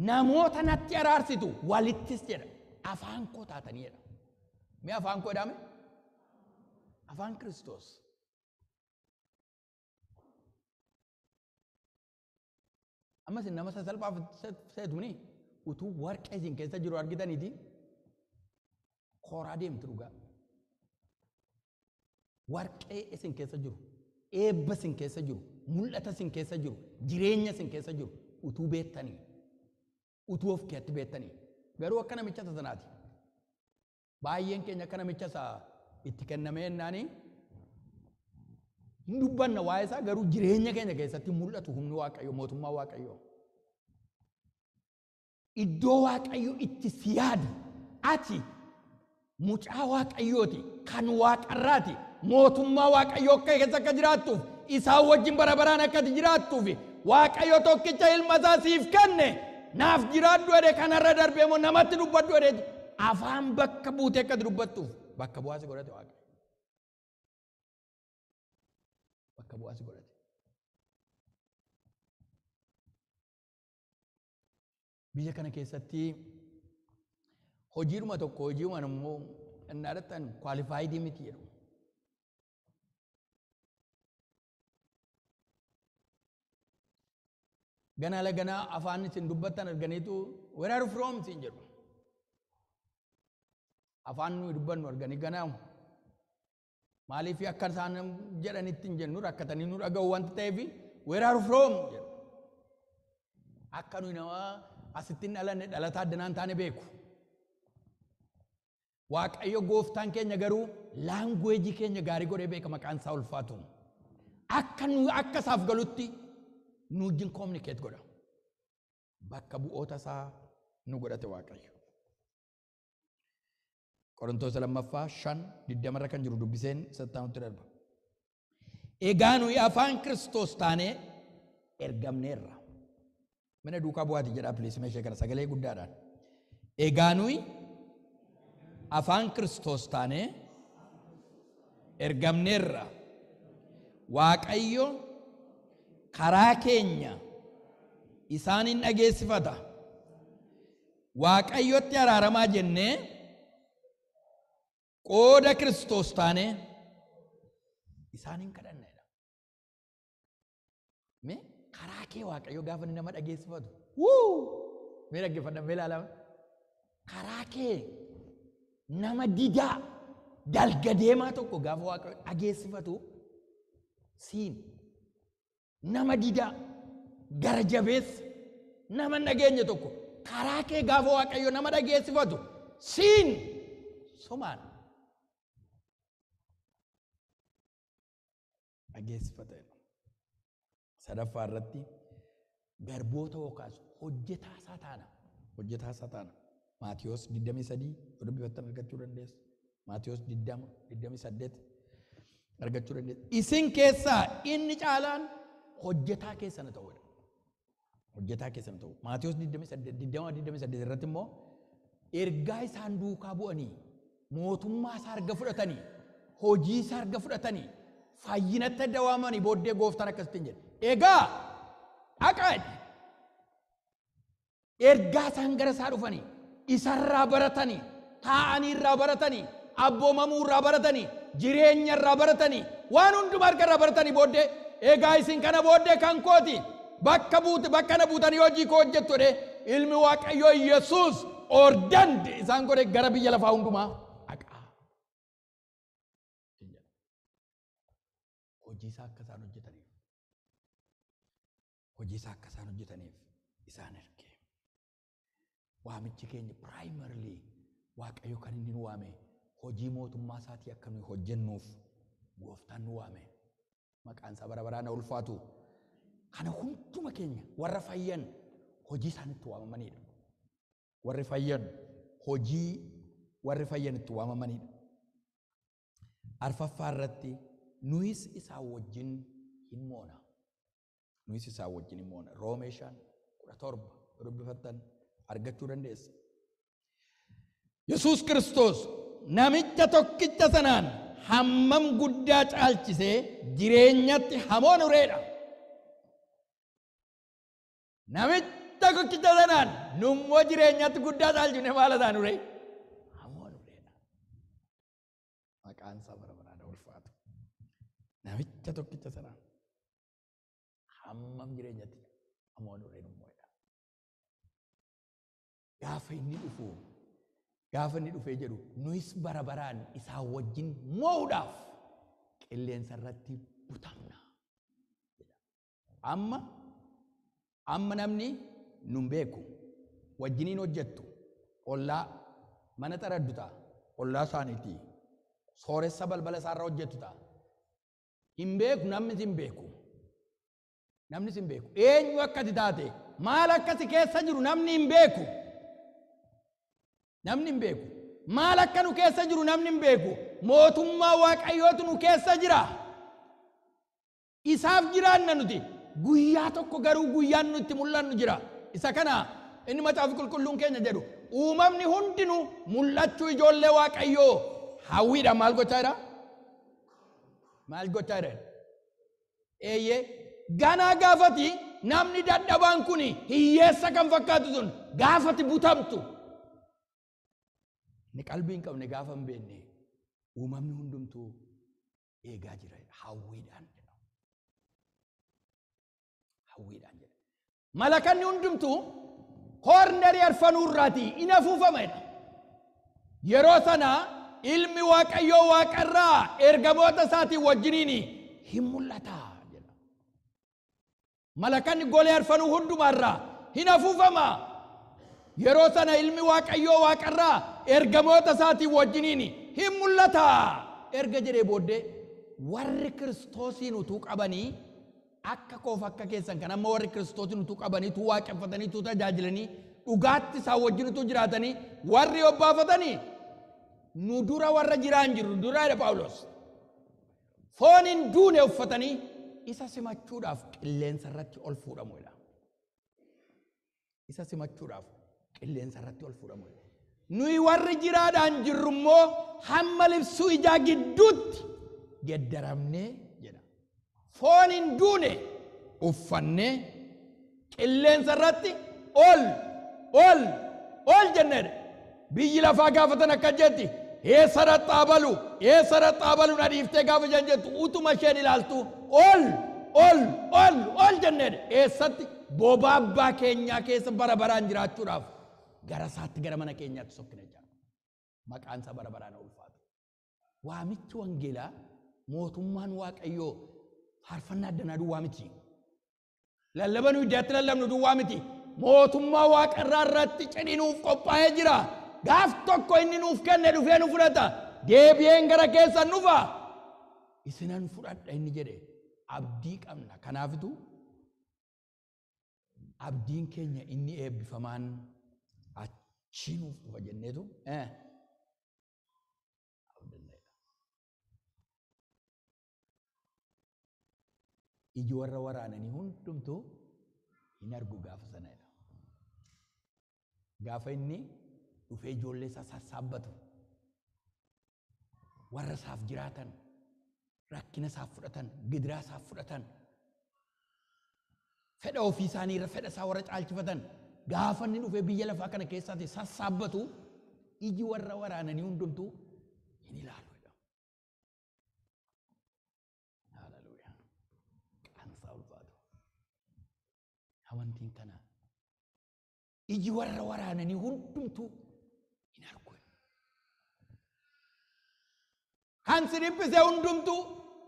S1: namoota natti araarsitu walittis jedha afaan koo taatanii jedha. Mee afaan koo jedhame? Afaan Kiristoos. Amma sin nama sasalphaaf seetuni utuu warqee isin keessa jiru argitaniiti kooraa deemtu dhugaa. Warqee isin keessa jiru, eebba isin keessa jiru, mul'ata isin keessa jiru, jireenya isin keessa jiru utuu beektanii, utuu of keetti beektanii. Garuu akka namicha sanaati. Baay'een keenya akka namicha isaa itti kennamee jennaanii hin dubbanna waa'ee isaa garuu jireenya keenya keessatti mul'atu humni Waaqayyo, mootummaa Waaqayyo. Iddoo Waaqayyo itti si yaadu ati mucaa Waaqayyooti kan Waaqarraati. Mootummaa Waaqayyo keessa akka jiraattuuf isaa wajjin bara baraan akka jiraattuuf Waaqayyo tokkicha ilma isaa siif kenne naaf jiraadhu jedhe kanarra darbee moo namatti dubbadhu jedhe afaan bakka buutee akka dubbattuuf bakka bu'aasi godhate Waaqayyo. Bakka bu'aasi godhate. Biyya kana keessatti hojiidhuma tokko hojiidhuma immoo innaadhattan kwalifaayidii miti jedhu. Ganaa laganaa afaan isin dubbattan arganiitu where are you from siin jedhu. Afaan nuyi dubbannu arganii ganaa maaliif akka isaan jedhanitti hin jennu rakkatanii nu dhaga'u wanti ta'eef where are you from jedhu. Akka nuyi nama asitti hin dhalanne dhalataa addanaan taane beeku. Waaqayyo gooftaan keenya garuu laanguweejii keenya gaarii godhee beeka maqaan isaa ulfaatu. Akka nuyi akka isaaf galutti nu wajjin communicate godha. Bakka bu'oota isaa nu godhate Waaqayyo. Qorontos 2:5-20 kan jiru dubbiseen sattaanutti darba. Egaa nuyi afaan Kiristoos taanee ergamneerra. Mana duukaa bu'aati jedha please meeshee kana sagalee guddaadhaan. Egaa nuyi afaan Kiristoos taanee ergamneerra. Waaqayyo karaa keenya isaanin dhageessifata. Waaqayyotti araaramaa jennee qooda Kiristoos taanee isaanin kadhanneedha. Mee karaa kee Waaqayyo gaafa inni nama dhageessifatu. Mee dhaggeeffadha mee ilaalama. Karaa kee nama didaa dalga deemaa tokko gaafa Waaqayyo dhageessifatu siin nama didaa gara jabeessa nama dhageenye tokko karaa kee gaafa Waaqayyo nama dhageessifatu siin somaan dhageessifata. Sadaffaa irratti garboota yookaas hojjetaa isaa taana. Hojjetaa isaa taana. Maatiyos 23 dubbifattan argachuu dandeessu. Maatiyos 20-28 argachuu dandeessu. Isin keessaa inni caalaan hojjetaa keessan ta'uudha. Hojjetaa keessan ta'u. Maatiyos 20-28 irratti immoo ergaa isaan duukaa bu'anii mootummaa isaa arga fudhatanii hojii isaa arga fudhatanii fayyinatti dawaamanii booddee gooftaan akkasitti jedhe. Egaa dhaqaadhi. Ergaa isaan gara isaa dhufanii isarraa baratanii taa'anii irraa baratanii abboomamuu irraa baratanii jireenya irraa baratanii waan hundumaa arga irraa baratanii booddee egaa isin kana booddee kan kooti bakka na buutanii hojii koo hojjettu jedhe ilmi Waaqayyoo Yesuus ordand isaan godhe gara biyya lafaa hundumaa isaa akka isaan hojjetaniif. Hojii isaa akka isaan hojjetaniif isaan erge. Waamichi keenya primarily Waaqayyo kan inni nu waame hojii mootummaa isaatii akka nuyi hojjennuuf Gooftaan nu waame. Maqaan isaa bara baraan ulfaatu. Kana hunduma keenya warra fayyan hojii isaanitti waamamanidha. Warri fayyan hojii warri fayyan itti waamamanidha. Arfaffaa irratti nuyis isaa wajjin hin moona. Nuyis isaa wajjin hin moona. Roomee 5:17 dubbifattan argachuu dandeessa. Yesuus Kiristoos namicha tokkicha sanaan hammam guddaa caalchisee jireenyatti hamoon ureedha. Namicha tokkicha sanaan nummoo jireenyatti guddaa caalchine maal isaan uree? Hamoon ureedha. Maqaan isaa bara baraan ulfaatu. Namicha tokkicha sanaan hammam jireenyatti hamoon uree nummoodha. Gaafa inni dhufee jedhu nuyis bara baraan isaa wajjin moo'uudhaaf qilleensa irratti butamna. Amma namni nun beeku wajjiniin hojjettu ollaa mana xaraddu ta'a ollaa isaaniitii sooressa balbala isaarra hojjettu ta'a. Hin beeku namni sin beeku. Namni sin beeku. Eenyu akkati taate maal akkasi keessa jiru namni hin beeku. Namni hin beeku. Maal akka nu keessa jiru namni hin beeku. Mootummaa Waaqayyootu nu keessa jira. Isaaf jiraanna nuti. Guyyaa tokko garuu guyyaan nutti mul'annu jira. Isa kana inni macaafa qulqulluun keenya jedhu uumamni hundinuu mul'achuu ijoollee Waaqayyoo hawwiidhaan maal gochaa jira? Maal gochaa jira? Eeyyee ganaa gaafati namni dadhabaan kun hiyyeessa kan fakkaatu sun gaafati butamtu. Ni qalbii hin qabne gaafa hin beekne uumamni hundumtuu eegaa jira hawwiidhaan jedha. Hawwiidhaan jedha. Malakanni hundumtuu hoornerii arfanuu irraatii in afuufamedha. Yeroo sana ilmi Waaqayyoo Waaqarraa ergamoota isaatiin wajjiniin hin mul'ata jedha. Malakanni golee arfanuu hundumaarraa hin afuufama. Yeroo sana ilmi Waaqayyoo Waaqarraa ergamoota isaatiin wajjiniin hin mul'ata. Erga jedhee booddee warri Kiristoosiin utuu qabanii akka koof akka keessan kan amma warri Kiristoosiin utuu qabanii utuu waaqeffatanii utuu tajaajilanii dhugaatti isaa wajjin utuu jiraatanii warri obbaafatanii nu dura warra jiraan jiru duraadha Phaawulos. Foon hin duune uffatanii isa simachuudhaaf qilleensa irratti ol fuudhamuudha. Isa simachuudhaaf qilleensa irratti ol fuudhamuudha. Nuyi warri jiraadhaan jirru immoo hamma libsuu ijaa gidduutti geddaramnee jedha. Foon hin duune uffannee qilleensa irratti ol jenneedha. Biyyi lafaa gaafatan akka jetti eessara xaabalu na dhiiftee gaafa jettu utuma isheen ilaaltu ol jenneedha. Eessatti bobaa abbaa keenyaa keessa bara baraan jiraachuudhaaf gara isaatti gara mana keenyaatti sokkina jira. Maqaan isaa bara baraan ulfaatu. Waamichi wangeelaa mootummaan Waaqayyoo faarfannaa addanaa duwwaa miti. Lallaba nuyi iddatti lallabnu duwwaa miti. Mootummaa Waaqarraa irratti cidhinuuf qophaa'ee jira. Gaaf tokko inni nuuf kenne dhufee nu fudhata. Deebi'een gara keessan nufa. Isinan fudhadha inni jedhe. Abdii qabna. Kanaafitu abdiin keenya inni eebbifamaan achii nuuf dhufa jenneetu. Iji warra waraananii hundumtuu hin argu gaafa sanadha. Gaafa inni dhufee ijoollee isaa sassaabbatu warra isaaf jiraatan rakkina isaaf fudhatan gidiraa isaaf fudhatan fedha ofii isaanii irra fedha isaa warra caalchifatan gaafa inni dhufee biyya lafaa kana keessaatti sassaabbatu iji warra waraananii hundumtuu hin ilaalu. Amantiin kana iji warra waraananii hundumtuu hin argu. Kan si dhiphise hundumtuu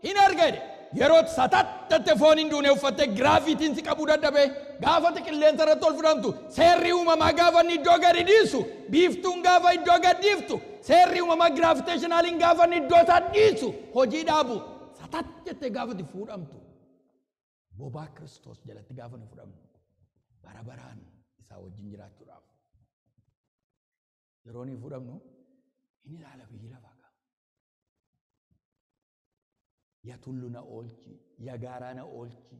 S1: hin argine. yeroo satattatti foon hin duune uffattee giraafitiin si qabuu dadhabee gaafa qilleensa irratti ol fudhamtu seerri uumamaa gaafa inni iddoo gadi dhiisu biiftuun gaafa iddoo gadi dhiiftu seerri uumamaa giraafiteeshinaaliin gaafa inni iddoo isaa dhiisu hojii dhaabu satattatti gaafa itti fuudhamtu bobaa Kiristoos jalatti gaafa inni fudhamtu bara baraan isaa wajjin jiraachuudhaaf yeroo inni fudhamnu inni ilaala biyyi lafaa ya tullu na oolchi ya gaaraa na oolchi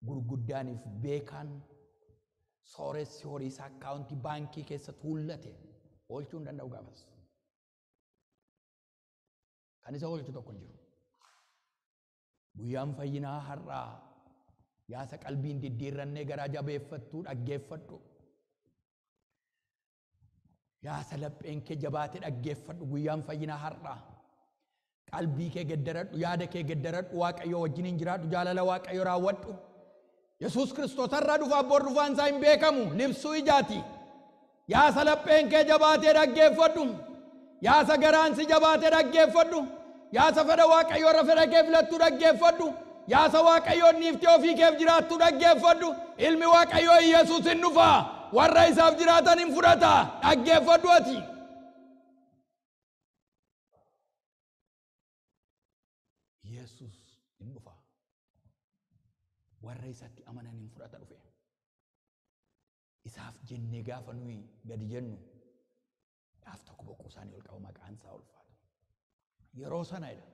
S1: gurguddaaniif beekaan sooressi horii isaa akkaawuntii baankii keessa tuullate oolchuu hin danda'u gaafas kan isa oolchu tokko hin jiru guyyaan fayyinaa har'aa yaasa qalbiin diddiirrannee garaa jabeeffattuu dhaggeeffadhu yaasa lapheen kee jabaate dhaggeeffadhu guyyaan fayyinaa har'aa qalbii kee geddaradhu yaada kee geddaradhu waaqayyo wajjin hin jiraadhu jaalala waaqayyo raawwadhu Yesuus Kiristoos irraa dhufaaf bor dhufaan isaa hin beekamu libsuu ijaati yaasa lapheen kee jabaatee dhaggeeffadhu yaasa garaan si jabaatee dhaggeeffadhu yaasa fedha waaqayyo irra fedha kee filattu dhaggeeffadhu yaasa waaqayyo niiftee ofii keef jiraattu dhaggeeffadhu ilmi waaqayyo Yesuus hin dhufa warra isaaf jiraatan hin fudhata dhaggeeffadhu ati Yesus hin dhufa warra isatti amanan hin fudhata dhufe isaaf jennee gaafa nuyi gadi jennu gaaf tokko boquu isaanii ol qabu maqaan isaa ulfaatu yeroo sanaidha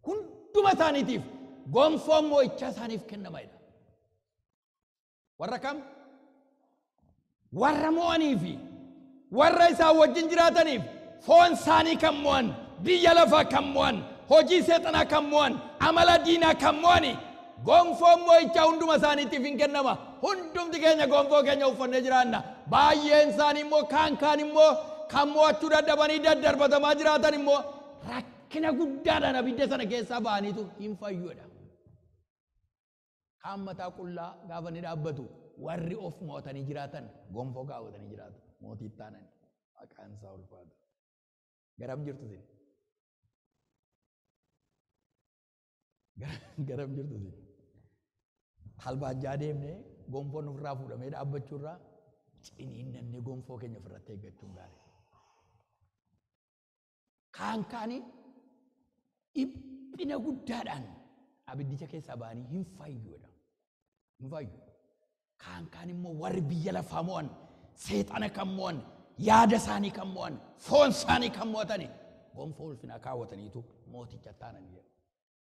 S1: hunduma isaaniitiif gonfoon moo'ichaa isaaniif kennamaidha warra kam warra mo'anii fi warra isaa wajjin jiraataniif foon isaanii kan mo'an biyya lafaa kan mo'an hojii seexanaa kan mo'an amala diinaa kan mo'ani gonfoon moo'ichaa hunduma isaaniitiif hin kennama hundumti keenya gonfoo keenya uffannee jiraanna baay'een isaanii immoo kaan immoo kan mo'achuu dadhabanii daddarbatamaa jiraatan immoo rakkina guddaadhaan abidda sana keessaa ba'aniitu hin fayyuudha kaan mataa qullaa gaafa ni dhaabbatu warri of mo'atanii jiraatan gonfoo kaawwatanii jiraatu mootii taanani maqaan isaa ulfaatu garam jirtu sin garam jirtu sin halbaajjaa deemnee gonfoon ofirraa fuudhamee dhaabbachuurraa ciniinnannee gonfoo keenya ofirratti eeggachuun gaarii kaani dhiphina guddaadhaan abiddicha keessaa ba'anii hin fayyuudha hin fayyu kaan immoo warri biyya lafaa mo'an seexana kan mo'an yaada isaanii kan mo'an foon isaanii kan mo'atani gonfoo ulfinaa kaawwataniitu mooticha taananii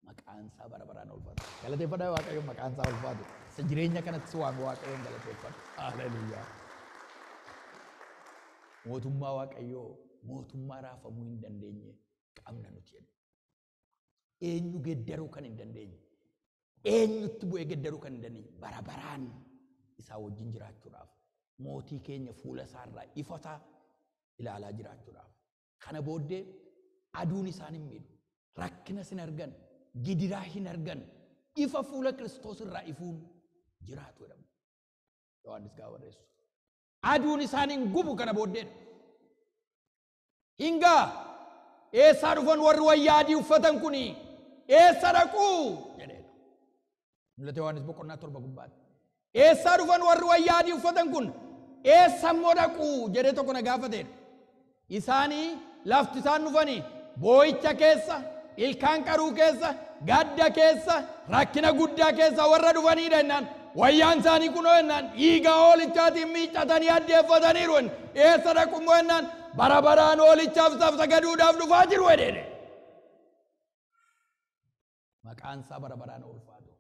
S1: maqaan isaa bara baraan ulfaatu galateeffadhaa waaqayyo maqaan isaa ulfaatu isa jireenya kanatti waan waaqayyoon galateeffadhu haleluuyaa mootummaa waaqayyoo mootummaa raafamuu hin dandeenye qabna nuti jedhu eenyu geddaruu kan hin dandeenye eenyutti bu'ee geddaruu kan hin dandeenye bara baraan isaa wajjin jiraachuudhaaf mootii keenya fuula isaarraa ifata ilaalaa jiraachuudhaaf kana booddee aduun isaan hin miidhu rakkina sin argan gidiraa hin argan ifa fuula Kiristoos irraa ifuun jiraatu jedhamu Yohaannis gaafa barreessu aduun isaan hin gubu kana booddee hingaa eessaa dhufan warri wayyaa adii uffatan kuni eessa dhaquu jedheedha mul'ata Yohaannis boqonnaa 7 gubbaatti eessaa dhufan warri wayyaa adii uffatan kun eessa immoo dhaquu jedhee tokko na gaafateedha isaanii lafti isaan dhufanii boo'icha keessa ilkaan qaruu keessa gadda keessa rakkina guddaa keessa warra dhufaniidha jennaan wayyaan isaanii kunoo jennaan dhiiga hoolichaatiin miiccatanii addeeffataniiru eessa dhaqu immoo jennaan bara baraan hoolichaaf sagaduudhaaf dhufaa jiru jedheedhe maqaan isaa bara baraan ulfaatu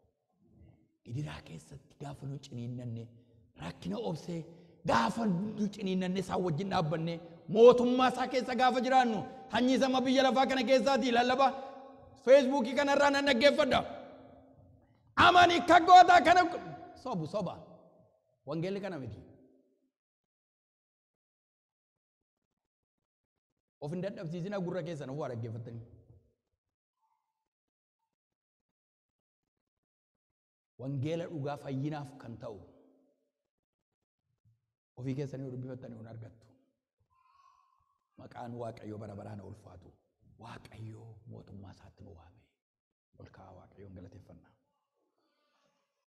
S1: gidiraa keessatti gaafa nu ciniinnanne rakkina obsee gaafa nu ciniinnanne isaa wajjin dhaabbanne mootummaa isaa keessa gaafa jiraannu hanyii sama biyya lafaa kana keessaatii lallaba feesbuukii kanarraa nan dhaggeeffadha amani kaggoota kana soba wangeelli kana miti of hin dadhabsiisina gurra keessan of waa dhaggeeffattanii wangeela dhugaa fayyinaaf kan ta'u ofii keessanii dubbifattanii hin argattu maqaan waaqayyoo bara baraan ulfaatu waaqayyoo mootummaa isaatti nu waame ol kaa'aa Waaqayyoon galateeffannaa.